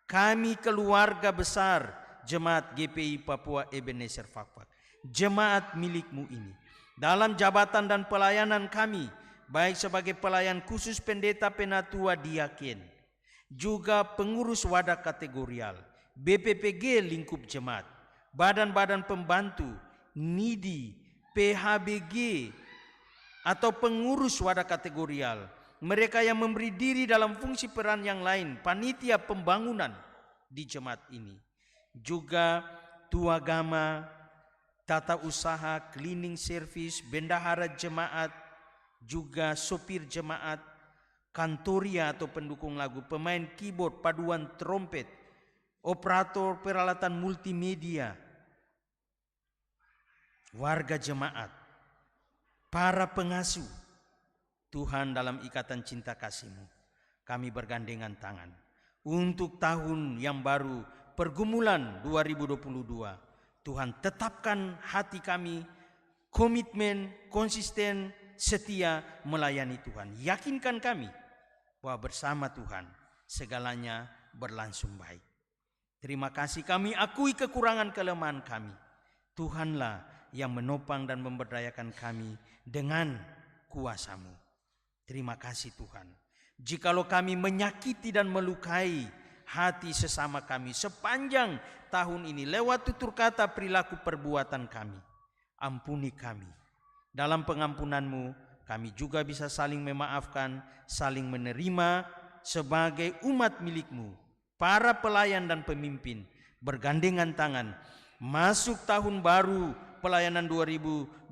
kami keluarga besar Jemaat GPI Papua Ebenezer Fak-Fak, jemaat milik-Mu ini, dalam jabatan dan pelayanan kami, baik sebagai pelayan khusus pendeta, penatua, diaken, juga pengurus wadah kategorial, BPPG lingkup jemaat, badan-badan pembantu, NIDI, PHBG, atau pengurus wadah kategorial, mereka yang memberi diri dalam fungsi peran yang lain, panitia pembangunan di jemaat ini, juga tuagama, tata usaha, cleaning service, bendahara jemaat, juga sopir jemaat, kantoria atau pendukung lagu, pemain keyboard, paduan trompet, operator peralatan multimedia, warga jemaat, para pengasuh. Tuhan, dalam ikatan cinta kasih-Mu, kami bergandengan tangan untuk tahun yang baru pergumulan 2022. Tuhan, tetapkan hati kami komitmen, konsisten, setia melayani Tuhan. Yakinkan kami bahwa bersama Tuhan segalanya berlangsung baik. Terima kasih, kami akui kekurangan kelemahan kami. Tuhanlah yang menopang dan memberdayakan kami dengan kuasa-Mu. Terima kasih Tuhan. Jikalau kami menyakiti dan melukai hati sesama kami sepanjang tahun ini lewat tutur kata, perilaku, perbuatan kami, ampuni kami. Dalam pengampunan-Mu kami juga bisa saling memaafkan, saling menerima sebagai umat milik-Mu. Para pelayan dan pemimpin bergandengan tangan masuk tahun baru pelayanan 2022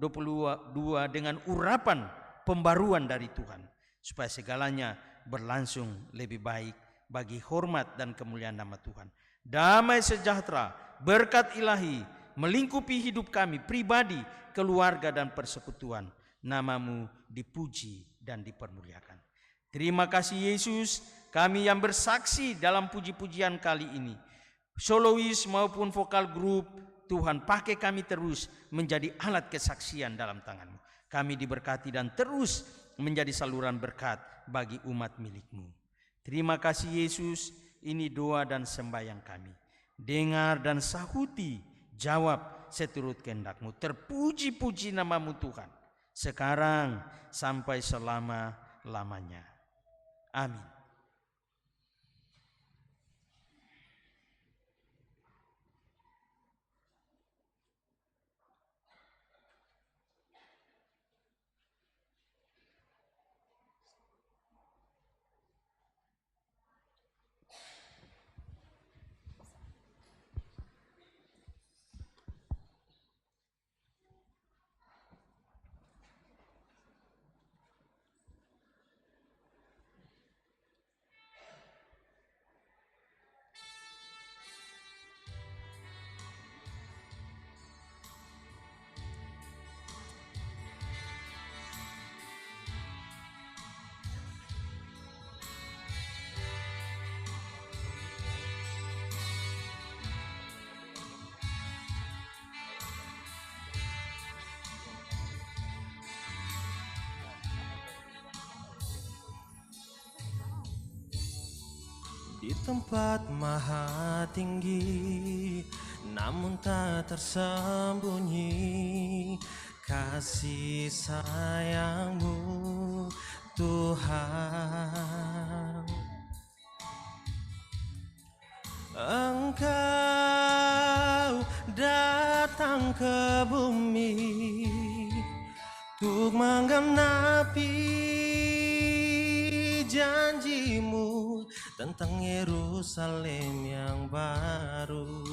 dengan urapan pembaruan dari Tuhan, supaya segalanya berlangsung lebih baik bagi hormat dan kemuliaan nama Tuhan. Damai sejahtera, berkat ilahi melingkupi hidup kami pribadi, keluarga dan persekutuan. Nama-Mu dipuji dan dipermuliakan. Terima kasih Yesus, kami yang bersaksi dalam puji-pujian kali ini, solois maupun vokal grup, Tuhan pakai kami terus menjadi alat kesaksian dalam tangan-Mu. Kami diberkati dan terus menjadi saluran berkat bagi umat milik-Mu. Terima kasih Yesus, ini doa dan sembahyang kami. Dengar dan sahuti, jawab seturut kehendak-Mu. Terpuji-puji nama-Mu Tuhan, sekarang sampai selama-lamanya. Amin. Di tempat maha tinggi, namun tak tersembunyi kasih sayang-Mu Tuhan. Engkau datang ke bumi untuk menggenapi janji-Mu tentang Yerusalem yang baru.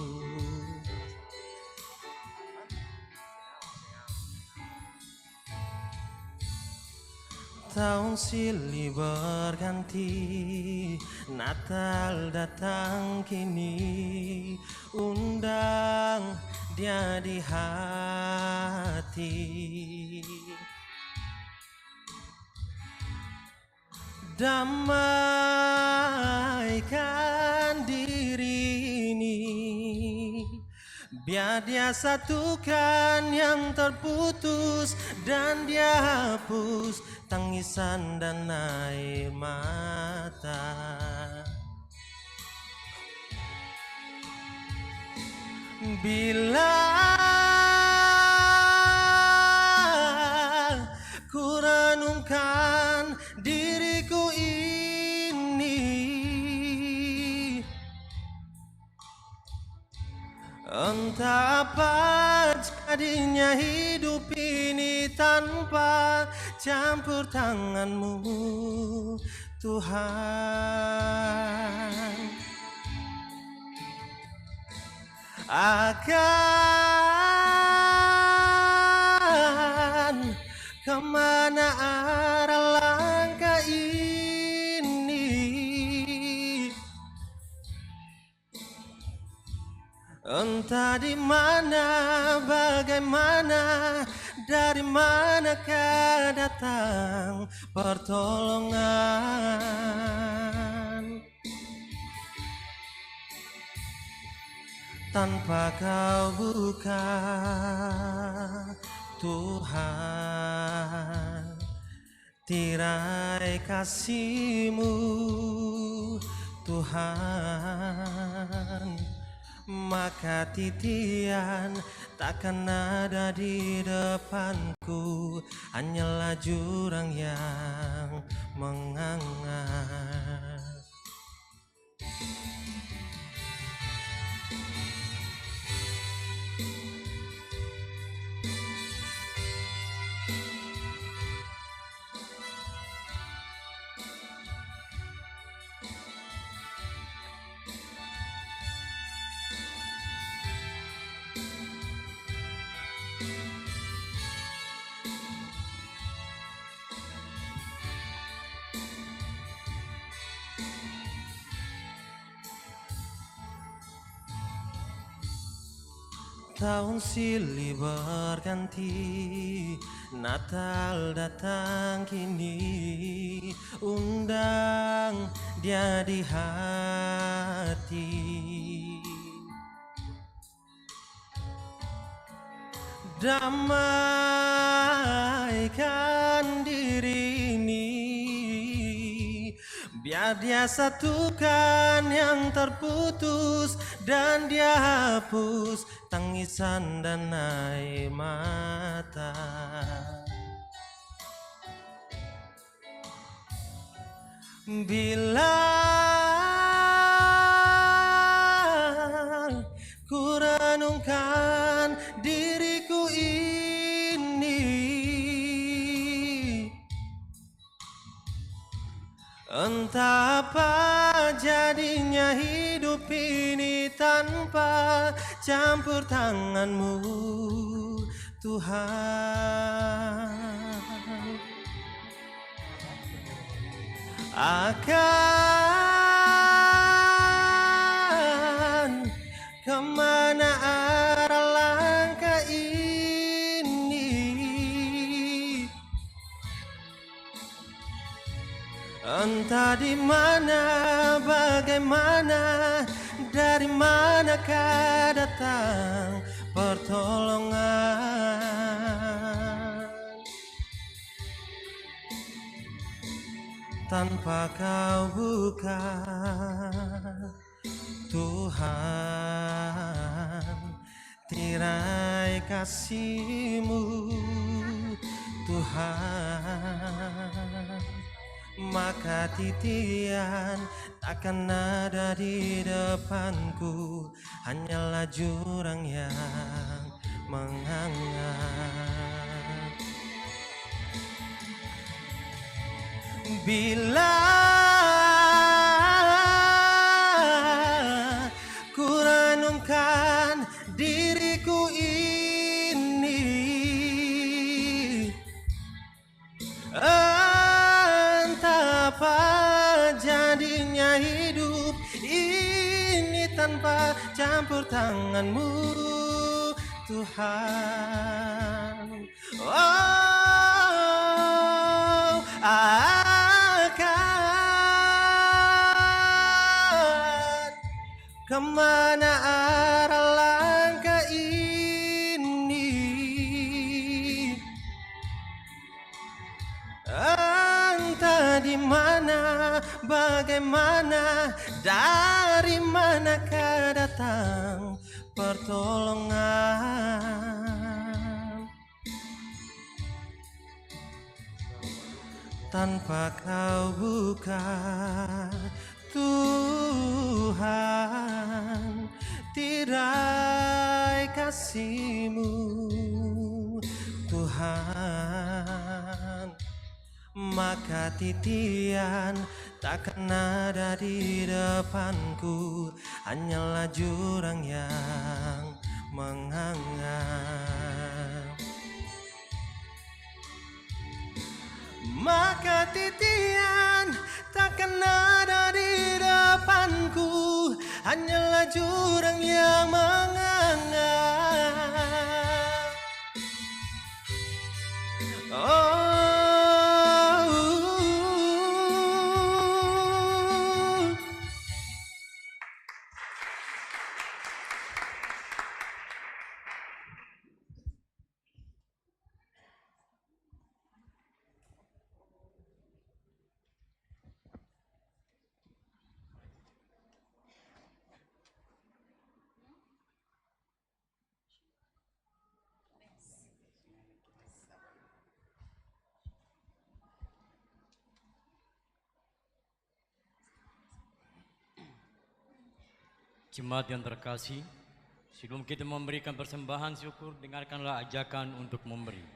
Tahun silih berganti, Natal datang kini, undang Dia di hati. Damaikan diri ini, biar Dia satukan yang terputus, dan Dia hapus tangisan dan air mata. Bila ku renungkan diriku ini, entah apa jadinya hidup ini tanpa campur tangan-Mu Tuhan. Akan kemana arah langkah ini? Entah di mana, bagaimana, dari manakah datang pertolongan? Tanpa Kau buka Tuhan, tirai kasih-Mu Tuhan, maka titian takkan ada di depanku, hanyalah jurang yang menganga. Tahun silih berganti, Natal datang kini, undang dia di hati. Damaikan diri ini, biar dia satukan yang terputus, dan dia hapus tangisan dan air mata. Bila ku renungkan diriku ini, entah apa jadinya hidup ini tanpa campur tangan-Mu, Tuhan. Akan kemana arah langkah ini? Entah di mana, bagaimana, dari manakah datang pertolongan? Tanpa Kau buka, Tuhan, tirai kasih-Mu, Tuhan, maka titian takkan ada di depanku, hanyalah jurang yang menghangat. Bila ku renungkan diriku ini, entah apa jadinya hidup ini tanpa campur tangan-Mu, Tuhan. Oh, akan kemana arah langkah ini? Entah di mana, bagaimana, dari manakah datang pertolongan? Tanpa Kau buka, Tuhan, tirai kasih-Mu, Tuhan, maka titian takkan ada di depanku, hanyalah jurang yang menghangat. Maka titian takkan ada di depanku, hanyalah jurang yang menghangat. Oh, Jemaat yang terkasih, sebelum kita memberikan persembahan syukur, dengarkanlah ajakan untuk memberi.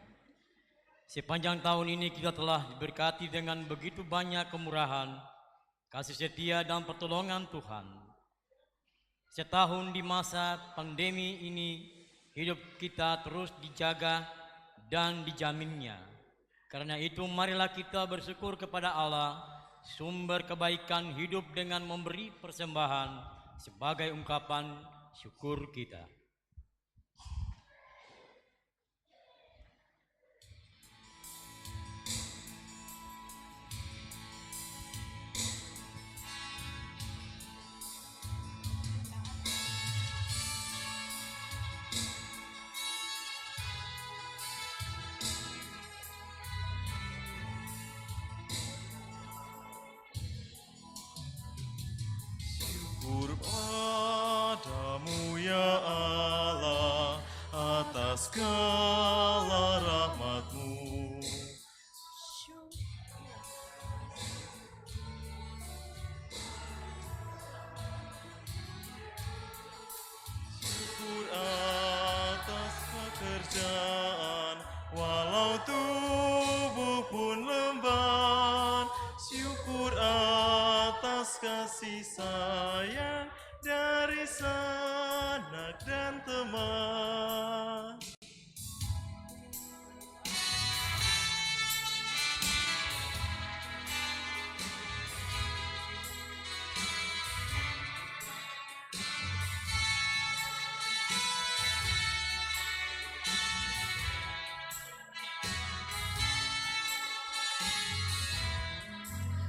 Sepanjang tahun ini kita telah diberkati dengan begitu banyak kemurahan, kasih setia dan pertolongan Tuhan. Setahun di masa pandemi ini, hidup kita terus dijaga dan dijaminnya. Karena itu marilah kita bersyukur kepada Allah, sumber kebaikan hidup, dengan memberi persembahan sebagai ungkapan syukur kita. kasih sayang dari sanak dan teman.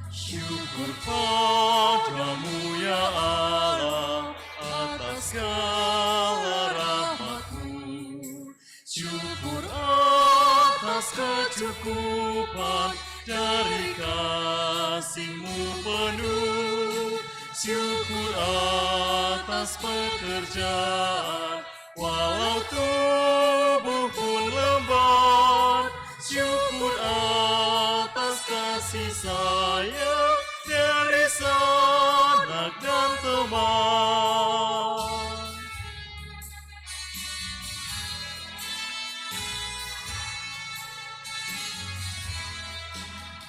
Syukur padamu ya Allah atas segala rahmat-Mu. Syukur atas kecukupan dari kasih-Mu penuh. Syukur atas pekerjaan walau tubuh pun lemah. Syukur atas kasih sayang dari sanak dan teman.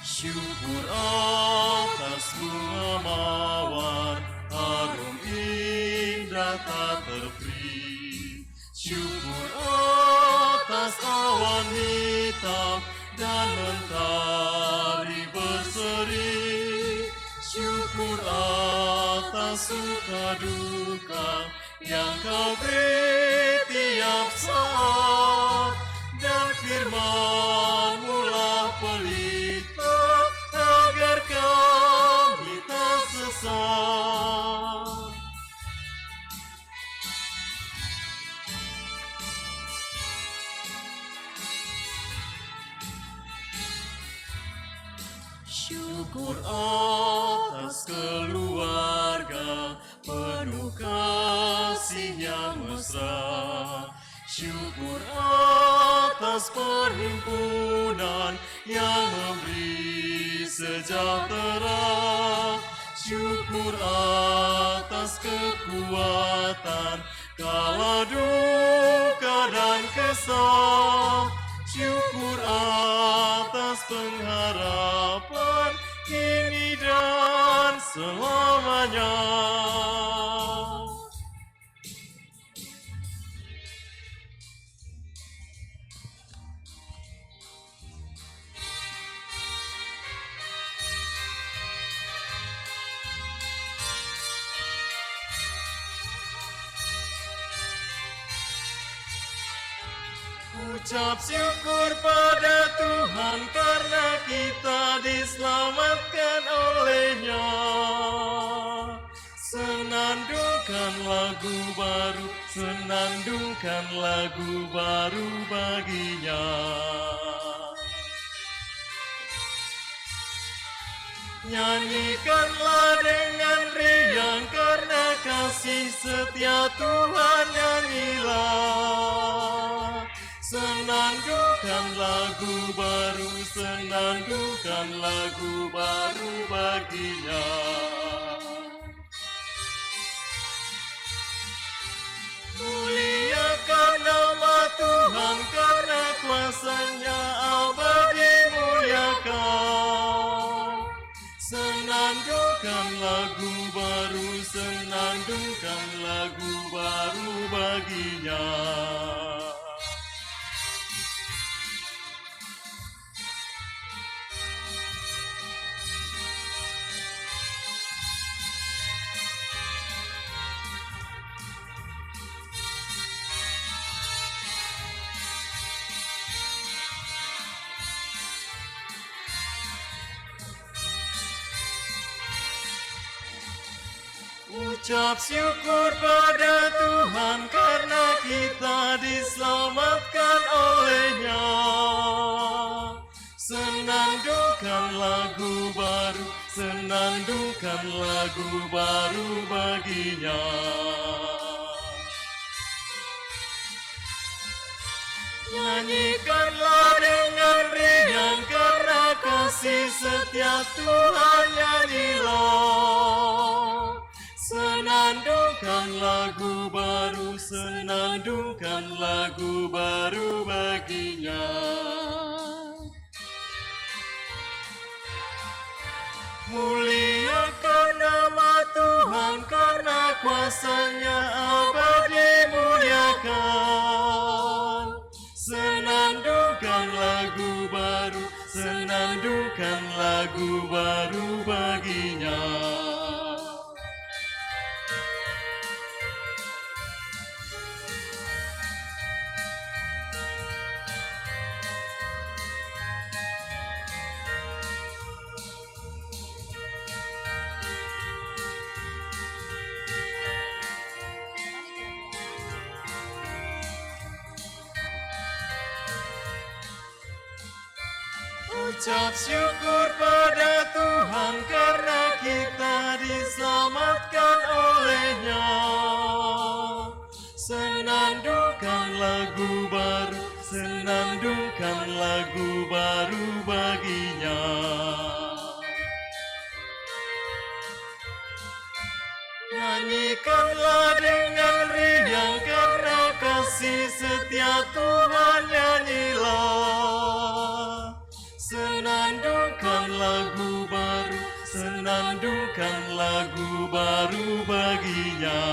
Syukur atas bunga mawar harum indah tak terperi. Syukur atas awan hitam dan mentari berseri. Syukur atas suka duka yang Kau beri tiap saat. Dan firman-Mu lah pelita agar kami tak sesat. Syukur atas keluarga penuh kasih yang mesra. Syukur atas perhimpunan yang memberi sejahtera. Syukur atas kekuatan kala duka dan kesal. Syukur atas pengharapan kini dan selamanya. Ucap syukur pada Tuhan karena kita diselamatkan oleh-Nya. Senandungkan lagu baru, senandungkan lagu baru bagi-Nya. Nyanyikanlah dengan riang karena kasih setia Tuhan, nyanyilah. Senandungkan lagu baru, senandungkan lagu baru bagi-Nya. Muliakan nama Tuhan karena kuasa-Nya abadi muliakan. Senandungkan lagu baru, senandungkan lagu baru bagi-Nya. Ucap syukur pada Tuhan karena kita diselamatkan oleh-Nya. Senandungkan lagu baru, senandungkan lagu baru bagi-Nya. Nyanyikanlah dengan riang karena kasih setia Tuhan, nyanyilah. Senandungkan lagu baru, senandungkan lagu baru bagi-Nya. Muliakan nama kuasanya abadi muliakan. Senandungkan lagu baru, senandungkan lagu baru baginya. Ucap syukur pada Tuhan karena kita diselamatkan oleh-Nya. Senandungkan lagu baru, senandungkan lagu baru baginya. Nyanyikanlah dengan riang karena kasih setia Tuhan, nyanyilah. Senandungkan lagu baru, senandungkan lagu baru baginya.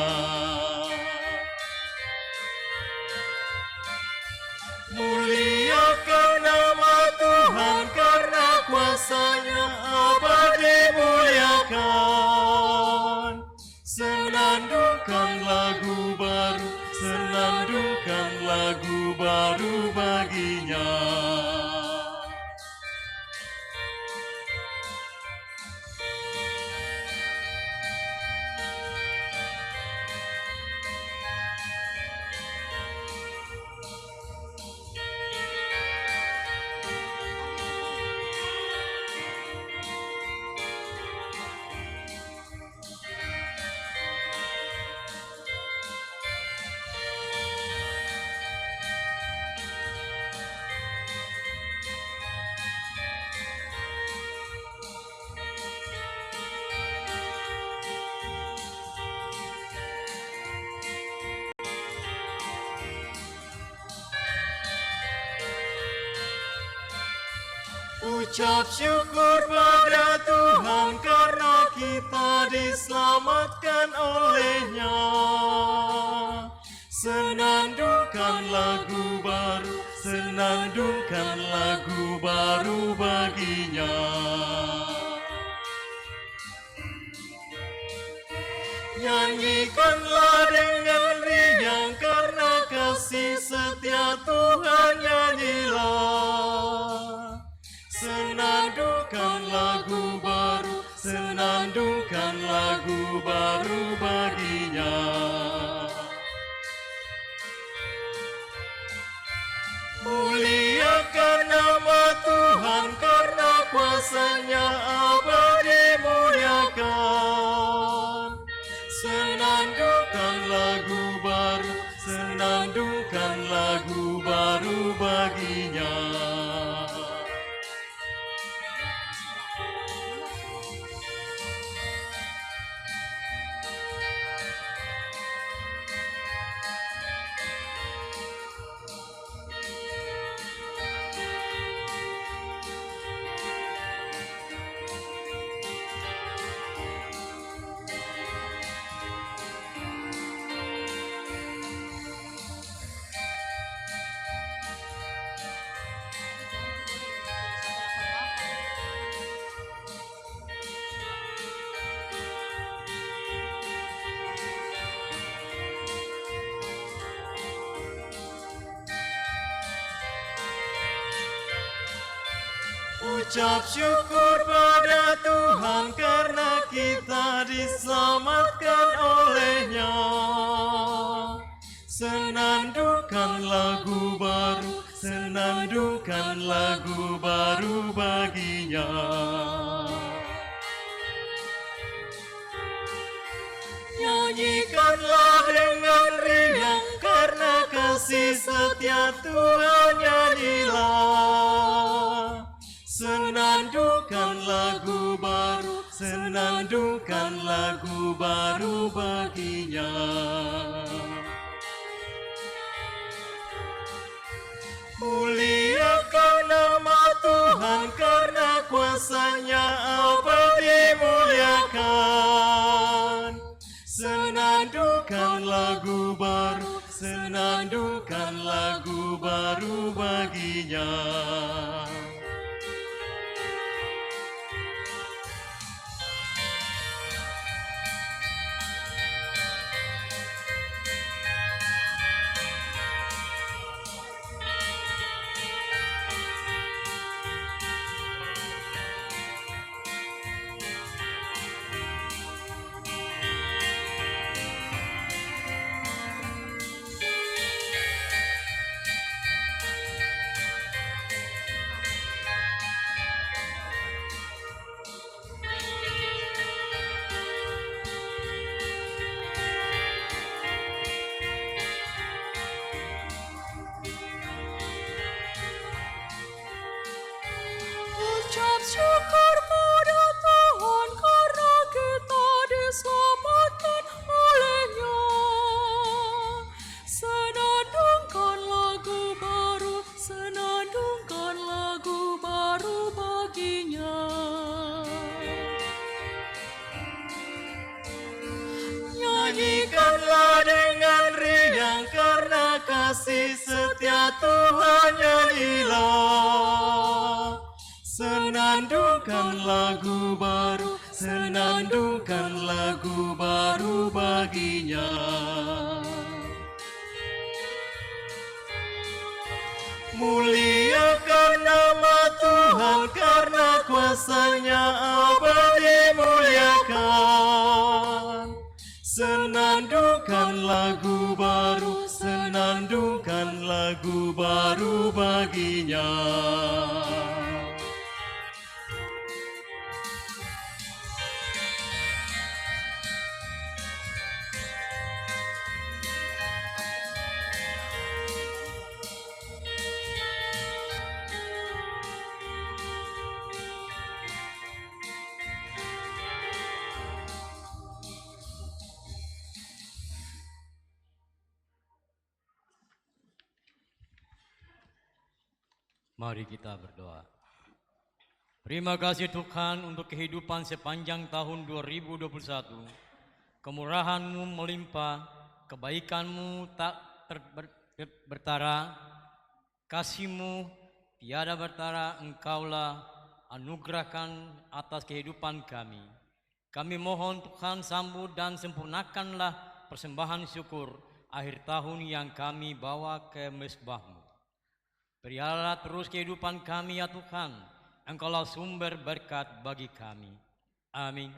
Muliakan nama Tuhan karena kuasanya abadi muliakan. Senandungkan lagu baru, senandungkan lagu baru baginya. Ucap syukur pada Tuhan karena kita diselamatkan oleh-Nya. Senandungkan lagu baru, senandungkan lagu baru baginya. Nyanyikanlah dengan riang karena kasih setia Tuhan, nyanyilah. Senandungkan lagu baru, senandungkan lagu baru baginya. Muliakan nama Tuhan karena kuasanya abadi muliakan. Senandungkan lagu baru, senandungkan lagu baru baginya. Ucap syukur pada Tuhan karena kita diselamatkan oleh-Nya. Senandungkan lagu baru, senandungkan lagu baru baginya. Nyanyikanlah dengan riang karena kasih setia Tuhan, nyanyilah. Senandungkan lagu baru, senandungkan lagu baru baginya. Muliakan nama Tuhan karena kuasanya abadi muliakan. Senandungkan baru baginya. Ucap syukur pada Tuhan karena kita diselamatkan oleh-Nya. Senandungkan lagu baru, senandungkan lagu baru baginya. Nyanyikanlah dengan riang karena kasih setia Tuhan nyanyilah. Senandungkan lagu baru, senandungkan lagu baru baginya. Muliakan nama Tuhan karena kuasa-Nya abadi muliakan. Senandungkan lagu baru, senandungkan lagu baru baginya. Mari kita berdoa. Terima kasih Tuhan untuk kehidupan sepanjang tahun 2021. Kemurahan-Mu melimpah, kebaikan-Mu tak bertara, kasih-Mu tiada bertara. Engkaulah anugerahkan atas kehidupan kami. Kami mohon Tuhan sambut dan sempurnakanlah persembahan syukur akhir tahun yang kami bawa ke mezbah-Mu. Peliharalah terus kehidupan kami ya Tuhan, Engkaulah sumber berkat bagi kami. Amin.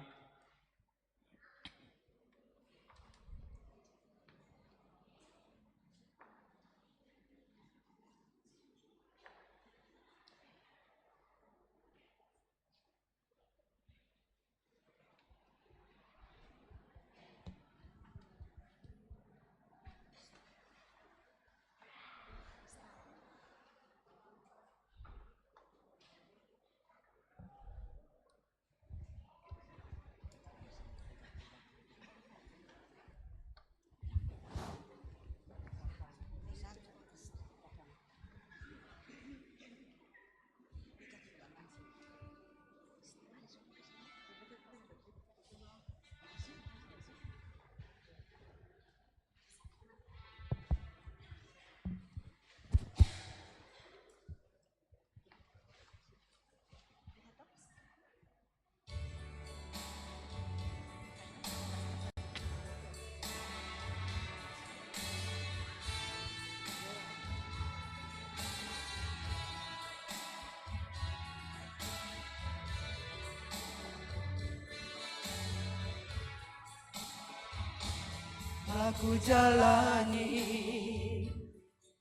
Aku jalani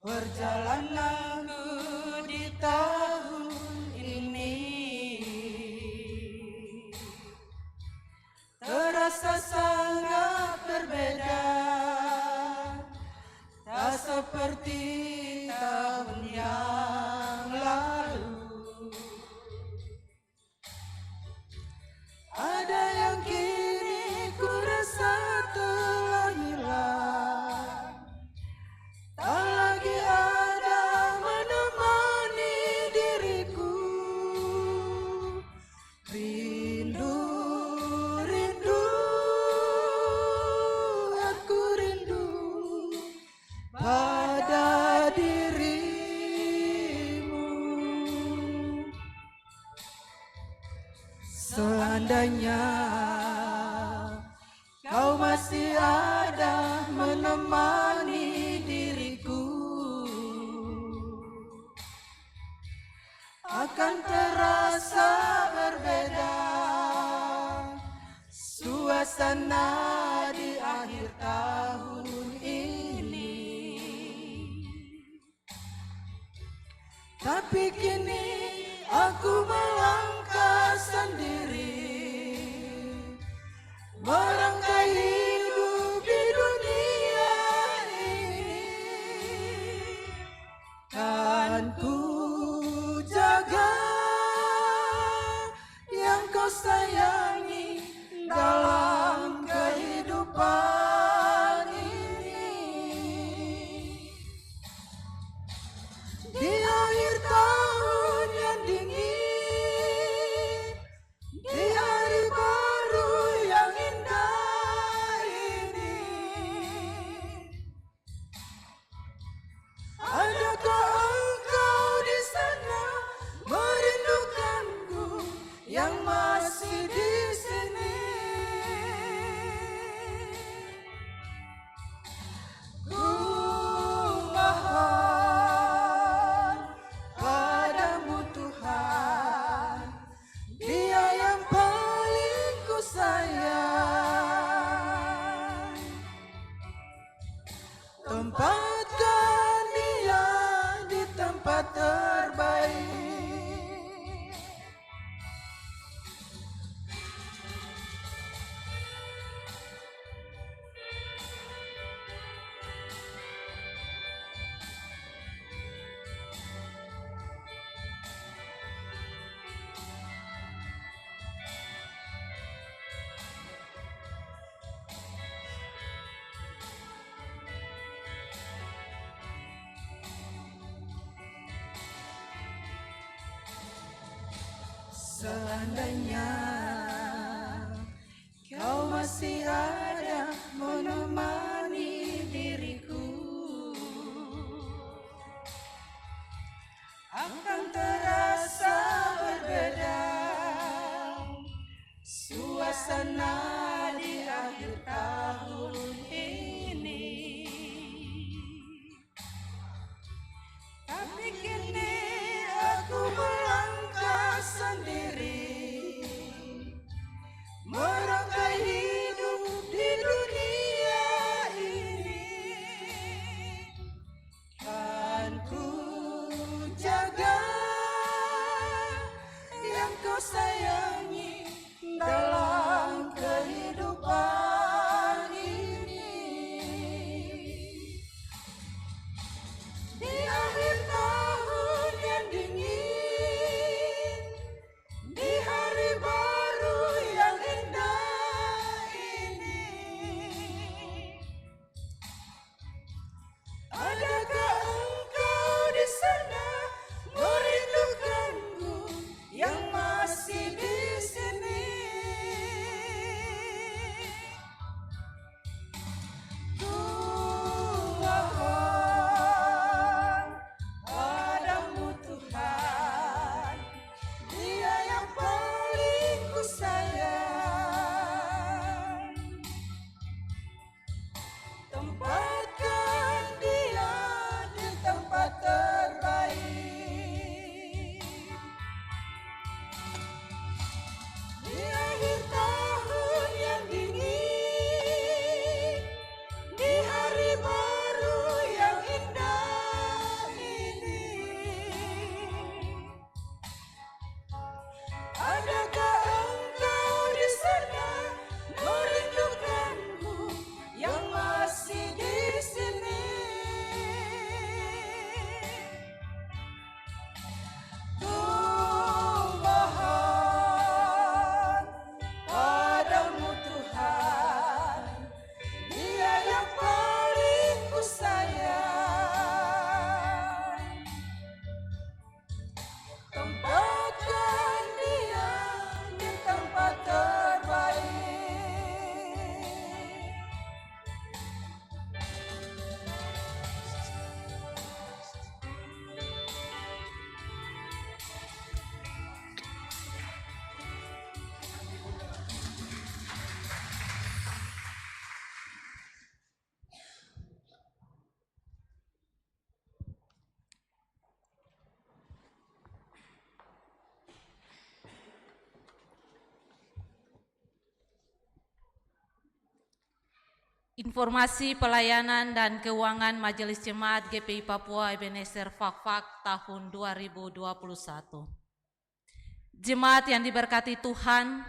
perjalananku di tahun ini, terasa sangat berbeda, tak seperti tahun yang lalu. Ada yang kini ku rasa telah hilang, tak lagi ada menemani diriku. Rindu, rindu, aku rindu pada Seandainya kau masih ada menemani diriku, akan terasa berbeda suasana di akhir tahun ini. Tapi kini aku melangkah sendiri, merangkai hidup di dunia ini. Kan ku jaga yang kau sayangi dalam kehidupan ini. Di akhir tahun yang dingin, di hari baru yang indah ini, adakah engkau di sana merindukanku yang masih di sini? Ku mohon padamu Tuhan, Dia yang paling ku sayang. Tempatkan Dia di tempat terbaik. Seandainya kau masih ada menemani diriku, akan terasa berbeda suasana di akhir tahun ini. Tapi kini aku melangkah sendiri, merangkai hidup di dunia ini. Kan ku jaga yang kau sayangi dalam kehidupan ini. Di akhir tahun Informasi pelayanan dan keuangan Majelis Jemaat GPI Papua Ebenezer Fakfak tahun 2021. Jemaat yang diberkati Tuhan,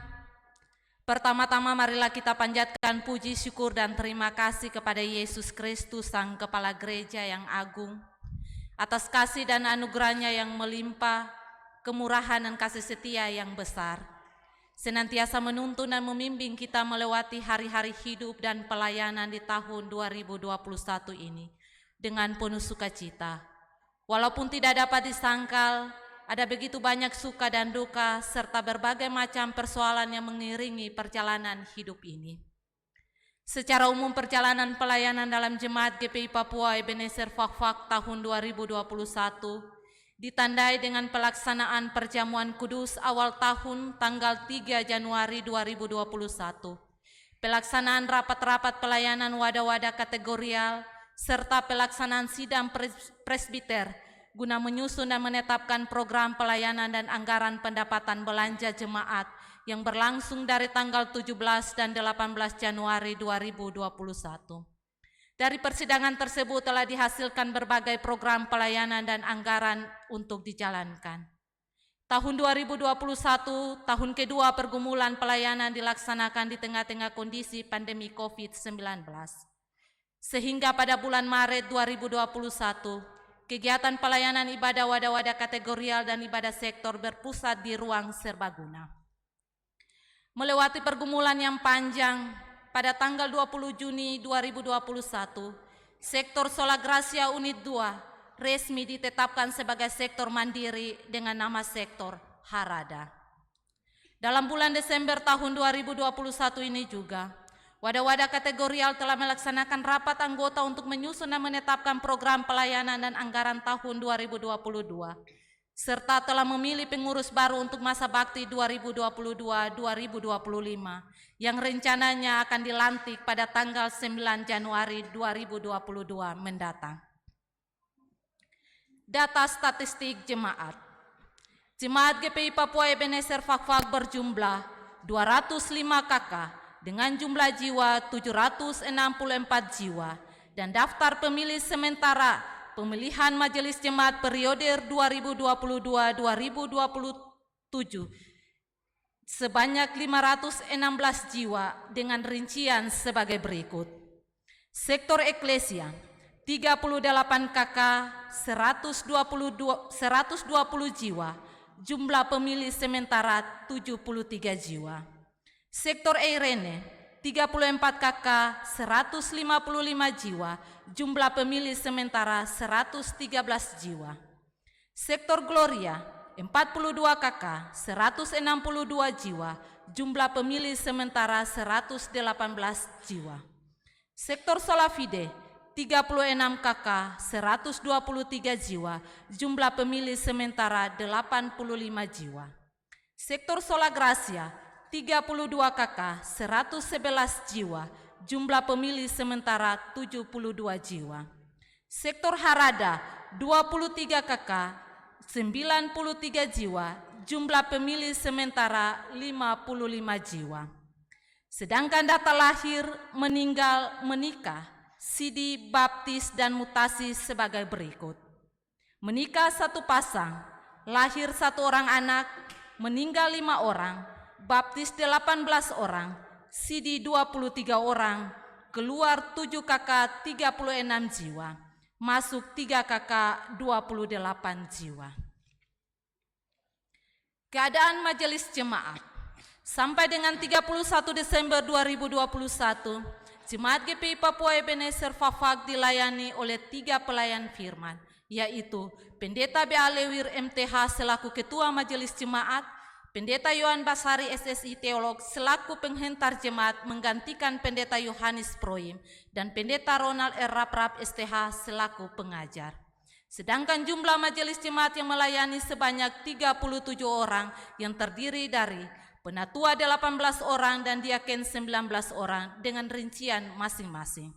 pertama-tama marilah kita panjatkan puji syukur dan terima kasih kepada Yesus Kristus, Sang Kepala Gereja yang agung, atas kasih dan anugerahnya yang melimpah, kemurahan dan kasih setia yang besar, senantiasa menuntun dan membimbing kita melewati hari-hari hidup dan pelayanan di tahun 2021 ini dengan penuh sukacita. Walaupun tidak dapat disangkal, ada begitu banyak suka dan duka serta berbagai macam persoalan yang mengiringi perjalanan hidup ini. Secara umum perjalanan pelayanan dalam Jemaat GPI Papua Ebenezer Fakfak tahun 2021 ditandai dengan pelaksanaan perjamuan kudus awal tahun tanggal 3 Januari 2021, pelaksanaan rapat-rapat pelayanan wadah-wadah kategorial, serta pelaksanaan sidang presbiter guna menyusun dan menetapkan program pelayanan dan anggaran pendapatan belanja jemaat yang berlangsung dari tanggal 17 dan 18 Januari 2021. Dari persidangan tersebut telah dihasilkan berbagai program pelayanan dan anggaran untuk dijalankan. Tahun 2021, tahun kedua pergumulan pelayanan dilaksanakan di tengah-tengah kondisi pandemi COVID-19. Sehingga pada bulan Maret 2021, kegiatan pelayanan ibadah wadah-wadah kategorial dan ibadah sektor berpusat di ruang serbaguna. Melewati pergumulan yang panjang, pada tanggal 20 Juni 2021, sektor Sola Gracia Unit 2 resmi ditetapkan sebagai sektor mandiri dengan nama sektor Harada. Dalam bulan Desember tahun 2021 ini juga, wadah-wadah kategorial telah melaksanakan rapat anggota untuk menyusun dan menetapkan program pelayanan dan anggaran tahun 2022, serta telah memilih pengurus baru untuk masa bakti 2022-2025 yang rencananya akan dilantik pada tanggal 9 Januari 2022 mendatang. Data statistik jemaat. Jemaat GPI Papua Ebenezer Fakfak berjumlah 205 KK dengan jumlah jiwa 764 jiwa dan daftar pemilih sementara pemilihan Majelis Jemaat periode 2022-2027 sebanyak 516 jiwa dengan rincian sebagai berikut. Sektor Eklesia 38 KK 120 jiwa, jumlah pemilih sementara 73 jiwa. Sektor Eirene 34 KK 155 jiwa, jumlah pemilih sementara 113 jiwa. Sektor Gloria 42 KK 162 jiwa, jumlah pemilih sementara 118 jiwa. Sektor Solafide 36 KK 123 jiwa, jumlah pemilih sementara 85 jiwa. Sektor Sola Gracia 32 KK 111 jiwa, jumlah pemilih sementara 72 jiwa. Sektor Harada 23 KK 93 jiwa, jumlah pemilih sementara 55 jiwa. Sedangkan data lahir, meninggal, menikah, sidi, baptis, dan mutasi sebagai berikut. Menikah 1 pasang, lahir 1 orang anak, meninggal 5 orang, baptis 18 orang, sidi 23 orang, keluar 7 KK 36 jiwa, masuk 3 KK 28 jiwa. Keadaan Majelis Jemaat. Sampai dengan 31 Desember 2021, Jemaat GPI Papua Ebenezer Fakfak dilayani oleh 3 pelayan firman, yaitu Pendeta B.A. Lewir MTH selaku Ketua Majelis Jemaat, Pendeta Yohan Basari SSI Teolog selaku penghentar jemaat menggantikan Pendeta Yohanes Proim, dan Pendeta Ronald R. Raprap STH selaku pengajar. Sedangkan jumlah majelis jemaat yang melayani sebanyak 37 orang yang terdiri dari penatua 18 orang dan diaken 19 orang dengan rincian masing-masing.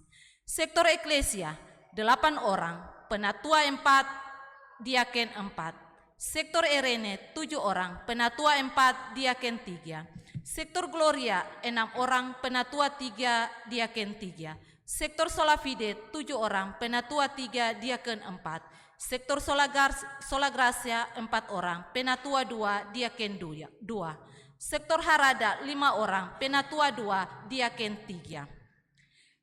Sektor Eklesia 8 orang, penatua 4, diaken 4. Sektor Erene 7 orang, penatua 4, diaken 3. Sektor Gloria 6 orang, penatua 3, diaken 3. Sektor Solafide 7 orang, Penatua 3, Diaken 4. Sektor Solagracia 4 orang, Penatua 2, Diaken 2. Sektor Harada 5 orang, Penatua 2, Diaken 3.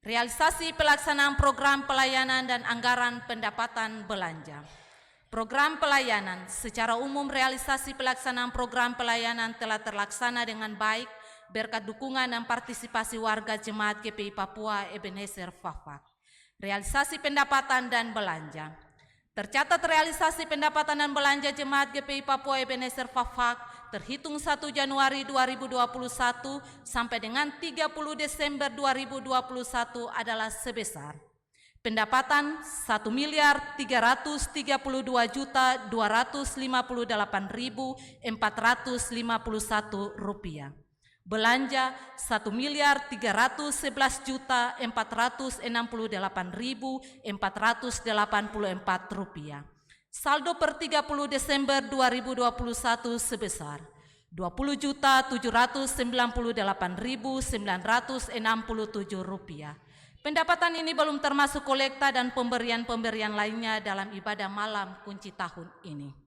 Realisasi pelaksanaan program pelayanan dan anggaran pendapatan belanja. Program pelayanan secara umum, realisasi pelaksanaan program pelayanan telah terlaksana dengan baik berkat dukungan dan partisipasi warga Jemaat GPI Papua Ebenezer Fafak. Realisasi pendapatan dan belanja. Tercatat realisasi pendapatan dan belanja Jemaat GPI Papua Ebenezer Fafak terhitung 1 Januari 2021 sampai dengan 30 Desember 2021 adalah sebesar pendapatan 1.332.258.451 rupiah. Belanja 1.311.468.484 rupiah. Saldo per 30 Desember 2021 sebesar 20.798.967 rupiah. Pendapatan ini belum termasuk kolekta dan pemberian-pemberian lainnya dalam ibadah malam kunci tahun ini.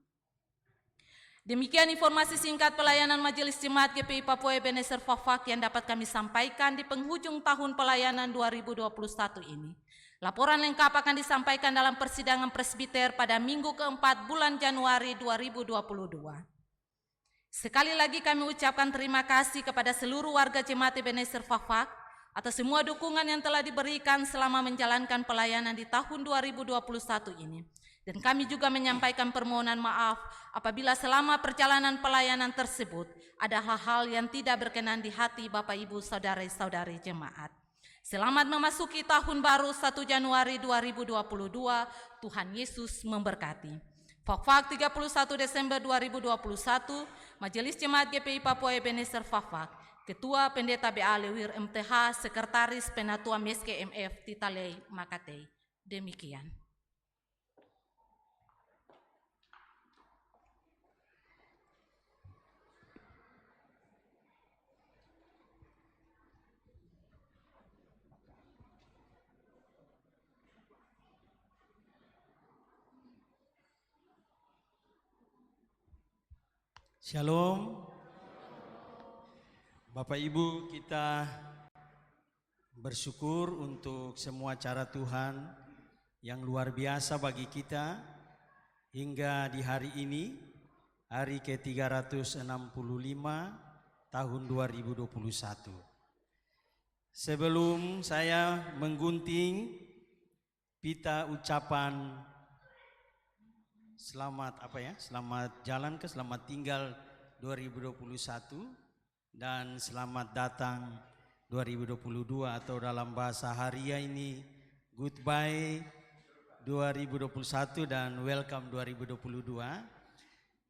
Demikian informasi singkat pelayanan Majelis Jemaat GPI Papua Ebenezer Fafak yang dapat kami sampaikan di penghujung tahun pelayanan 2021 ini. Laporan lengkap akan disampaikan dalam persidangan presbiter pada minggu keempat bulan Januari 2022. Sekali lagi kami ucapkan terima kasih kepada seluruh warga Jemaat Ebenezer Fafak atas semua dukungan yang telah diberikan selama menjalankan pelayanan di tahun 2021 ini. Dan kami juga menyampaikan permohonan maaf apabila selama perjalanan pelayanan tersebut ada hal-hal yang tidak berkenan di hati Bapak Ibu Saudari-saudari jemaat. Selamat memasuki tahun baru 1 Januari 2022, Tuhan Yesus memberkati. Fafak 31 Desember 2021, Majelis Jemaat GPI Papua Ebenezer Fafak, Ketua Pendeta BA Lewir MTH, Sekretaris Penatua Meske MF Titalei Makatei. Demikian. Shalom. Bapak Ibu, kita bersyukur untuk semua cara Tuhan yang luar biasa bagi kita hingga di hari ini, hari ke-365 tahun 2021. Sebelum saya menggunting pita ucapan selamat jalan selamat tinggal 2021 dan selamat datang 2022 atau dalam bahasa Haria ini goodbye 2021 dan welcome 2022.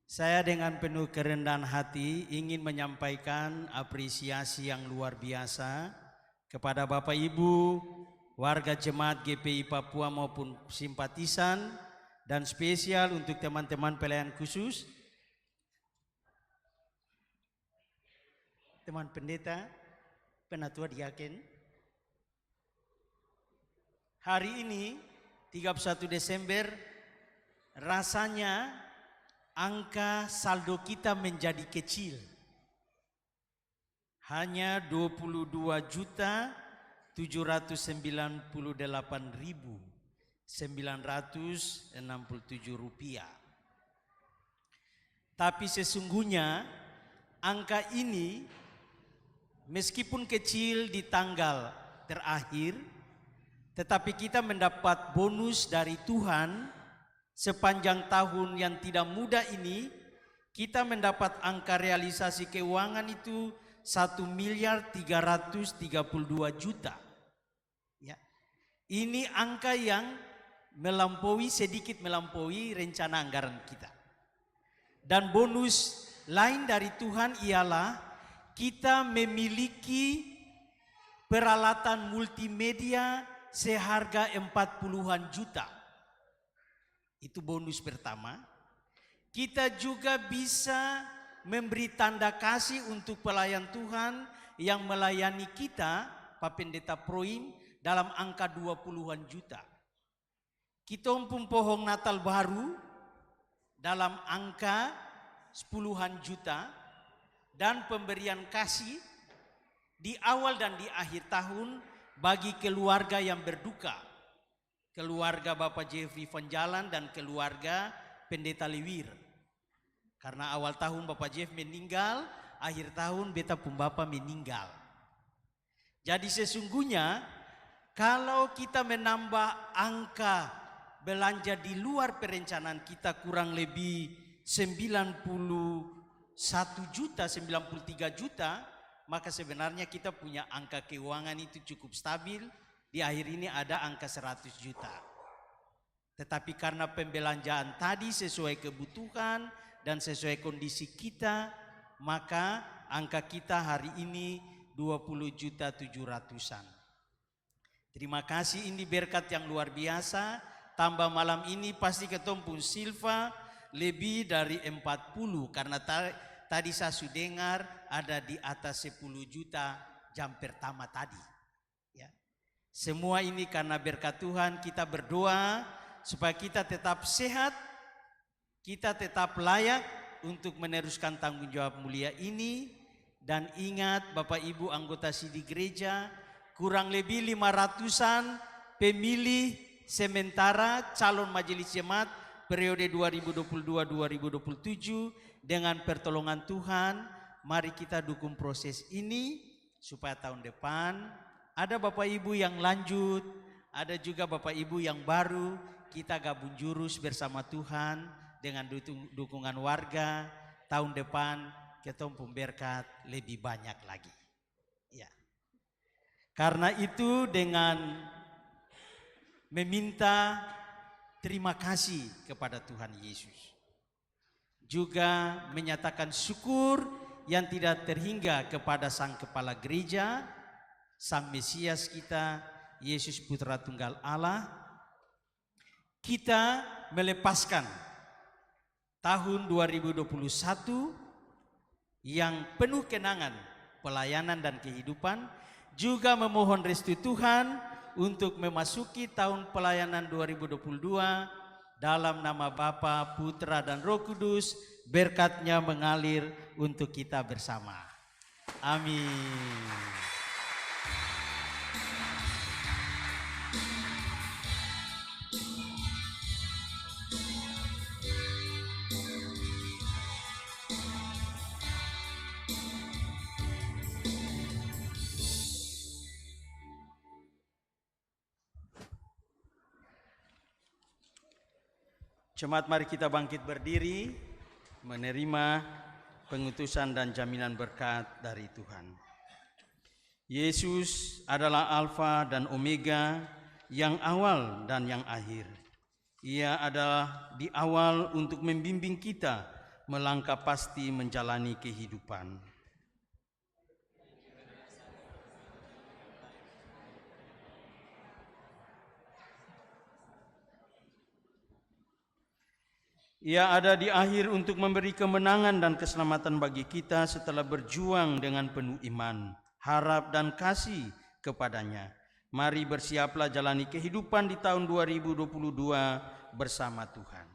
Saya dengan penuh kerendahan hati ingin menyampaikan apresiasi yang luar biasa kepada Bapak Ibu warga Jemaat GPI Papua maupun simpatisan, dan spesial untuk teman-teman pelayan khusus, teman pendeta, penatua diaken. Hari ini 31 Desember rasanya angka saldo kita menjadi kecil. Hanya 22.798.967 rupiah. Tapi sesungguhnya angka ini meskipun kecil di tanggal terakhir, tetapi kita mendapat bonus dari Tuhan sepanjang tahun yang tidak mudah ini. Kita mendapat angka realisasi keuangan itu 1.332.000.000. Ya. Ini angka yang sedikit melampaui rencana anggaran kita. Dan bonus lain dari Tuhan ialah kita memiliki peralatan multimedia seharga 40-an juta. Itu bonus pertama. Kita juga bisa memberi tanda kasih untuk pelayan Tuhan yang melayani kita, Pak Pendeta Proim, dalam angka 20-an juta. Kita pun pohon Natal baru dalam angka 10-an juta, dan pemberian kasih di awal dan di akhir tahun bagi keluarga yang berduka. Keluarga Bapak Jeffrey Van Jalan dan keluarga Pendeta Lewir. Karena awal tahun Bapak Jeff meninggal, akhir tahun beta pun Bapak meninggal. Jadi sesungguhnya kalau kita menambah angka belanja di luar perencanaan kita kurang lebih 91 juta, 93 juta, maka sebenarnya kita punya angka keuangan itu cukup stabil. Di akhir ini ada angka 100 juta. Tetapi karena pembelanjaan tadi sesuai kebutuhan dan sesuai kondisi kita, maka angka kita hari ini 20.700.000-an. Terima kasih, ini berkat yang luar biasa. Tambah malam ini pasti ketemu Silva lebih dari 40, karena tadi saya sudah dengar ada di atas 10 juta jam pertama tadi. Ya. Semua ini karena berkat Tuhan. Kita berdoa supaya kita tetap sehat, kita tetap layak untuk meneruskan tanggung jawab mulia ini. Dan ingat Bapak Ibu anggota sidih gereja, kurang lebih 500-an pemilih sementara calon majelis jemaat periode 2022-2027. Dengan pertolongan Tuhan, mari kita dukung proses ini supaya tahun depan ada Bapak Ibu yang lanjut, ada juga Bapak Ibu yang baru. Kita gabung jurus bersama Tuhan dengan dukungan warga. Tahun depan kita berkat lebih banyak lagi. Ya. Karena itu dengan meminta terima kasih kepada Tuhan Yesus, juga menyatakan syukur yang tidak terhingga kepada Sang Kepala Gereja, Sang Mesias kita, Yesus Putra Tunggal Allah, kita melepaskan tahun 2021 yang penuh kenangan, pelayanan dan kehidupan, juga memohon restu Tuhan untuk memasuki tahun pelayanan 2022 dalam nama Bapa, Putra dan Roh Kudus. Berkat-Nya mengalir untuk kita bersama. Amin. Jemaat, mari kita bangkit berdiri menerima pengutusan dan jaminan berkat dari Tuhan. Yesus adalah Alfa dan Omega, yang awal dan yang akhir. Ia adalah di awal untuk membimbing kita melangkah pasti menjalani kehidupan. Ia ada di akhir untuk memberi kemenangan dan keselamatan bagi kita setelah berjuang dengan penuh iman, harap dan kasih kepadanya. Mari bersiaplah jalani kehidupan di tahun 2022 bersama Tuhan.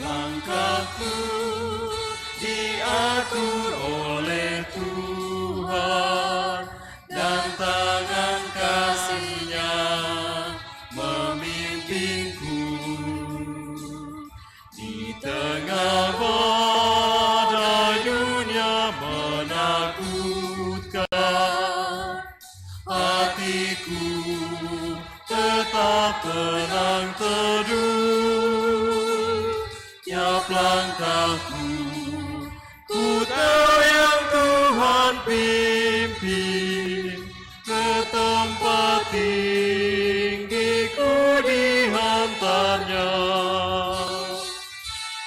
Langkahku diatur oleh Tuhan, dan tangan kasih-Nya memimpinku. Di tengah badai dunia menakutkan, hatiku tetap tenang teduh. Tiap langkahku, ku tahu yang Tuhan pimpin, ke tempat tinggi ku dihantarnya.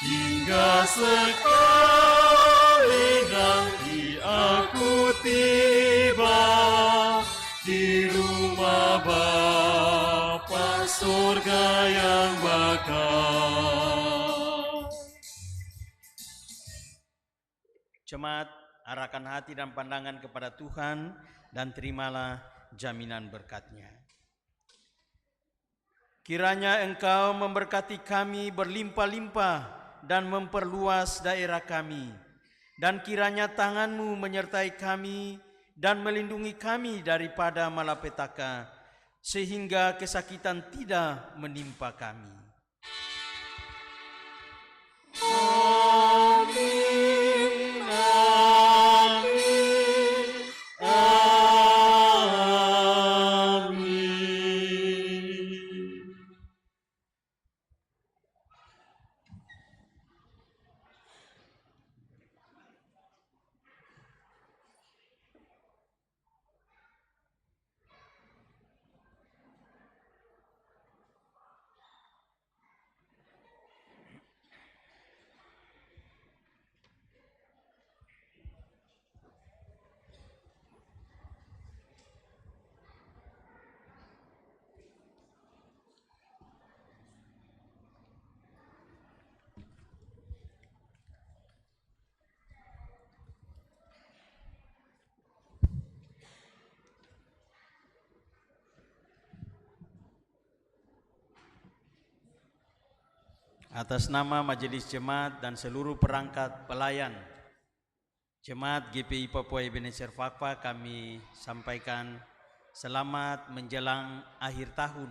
Hingga sekali nanti aku tiba di rumah dunia yang bakal. Jemaat, arahkan hati dan pandangan kepada Tuhan dan terimalah jaminan berkat-Nya. Kiranya Engkau memberkati kami berlimpah-limpah dan memperluas daerah kami, dan kiranya tangan-Mu menyertai kami dan melindungi kami daripada malapetaka, sehingga kesakitan tidak menimpa kami. Amin, amin, amin. Atas nama Majelis Jemaat dan seluruh perangkat pelayan Jemaat GPI Papua Ebenezer Fakfa, kami sampaikan selamat menjelang akhir tahun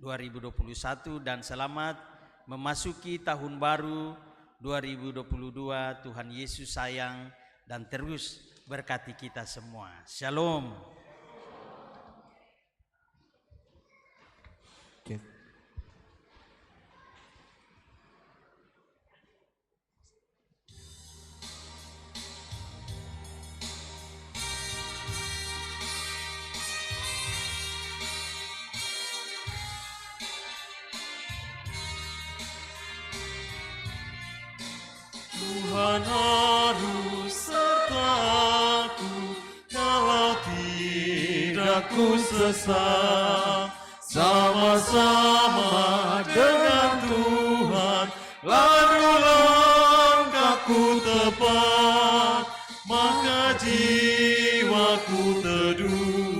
2021 dan selamat memasuki tahun baru 2022. Tuhan Yesus sayang dan terus berkati kita semua. Shalom. Tuhan harus sertaku, kalau tidak ku sesat. Sama-sama dengan Tuhan, lalu langkahku tepat, maka jiwaku teduh.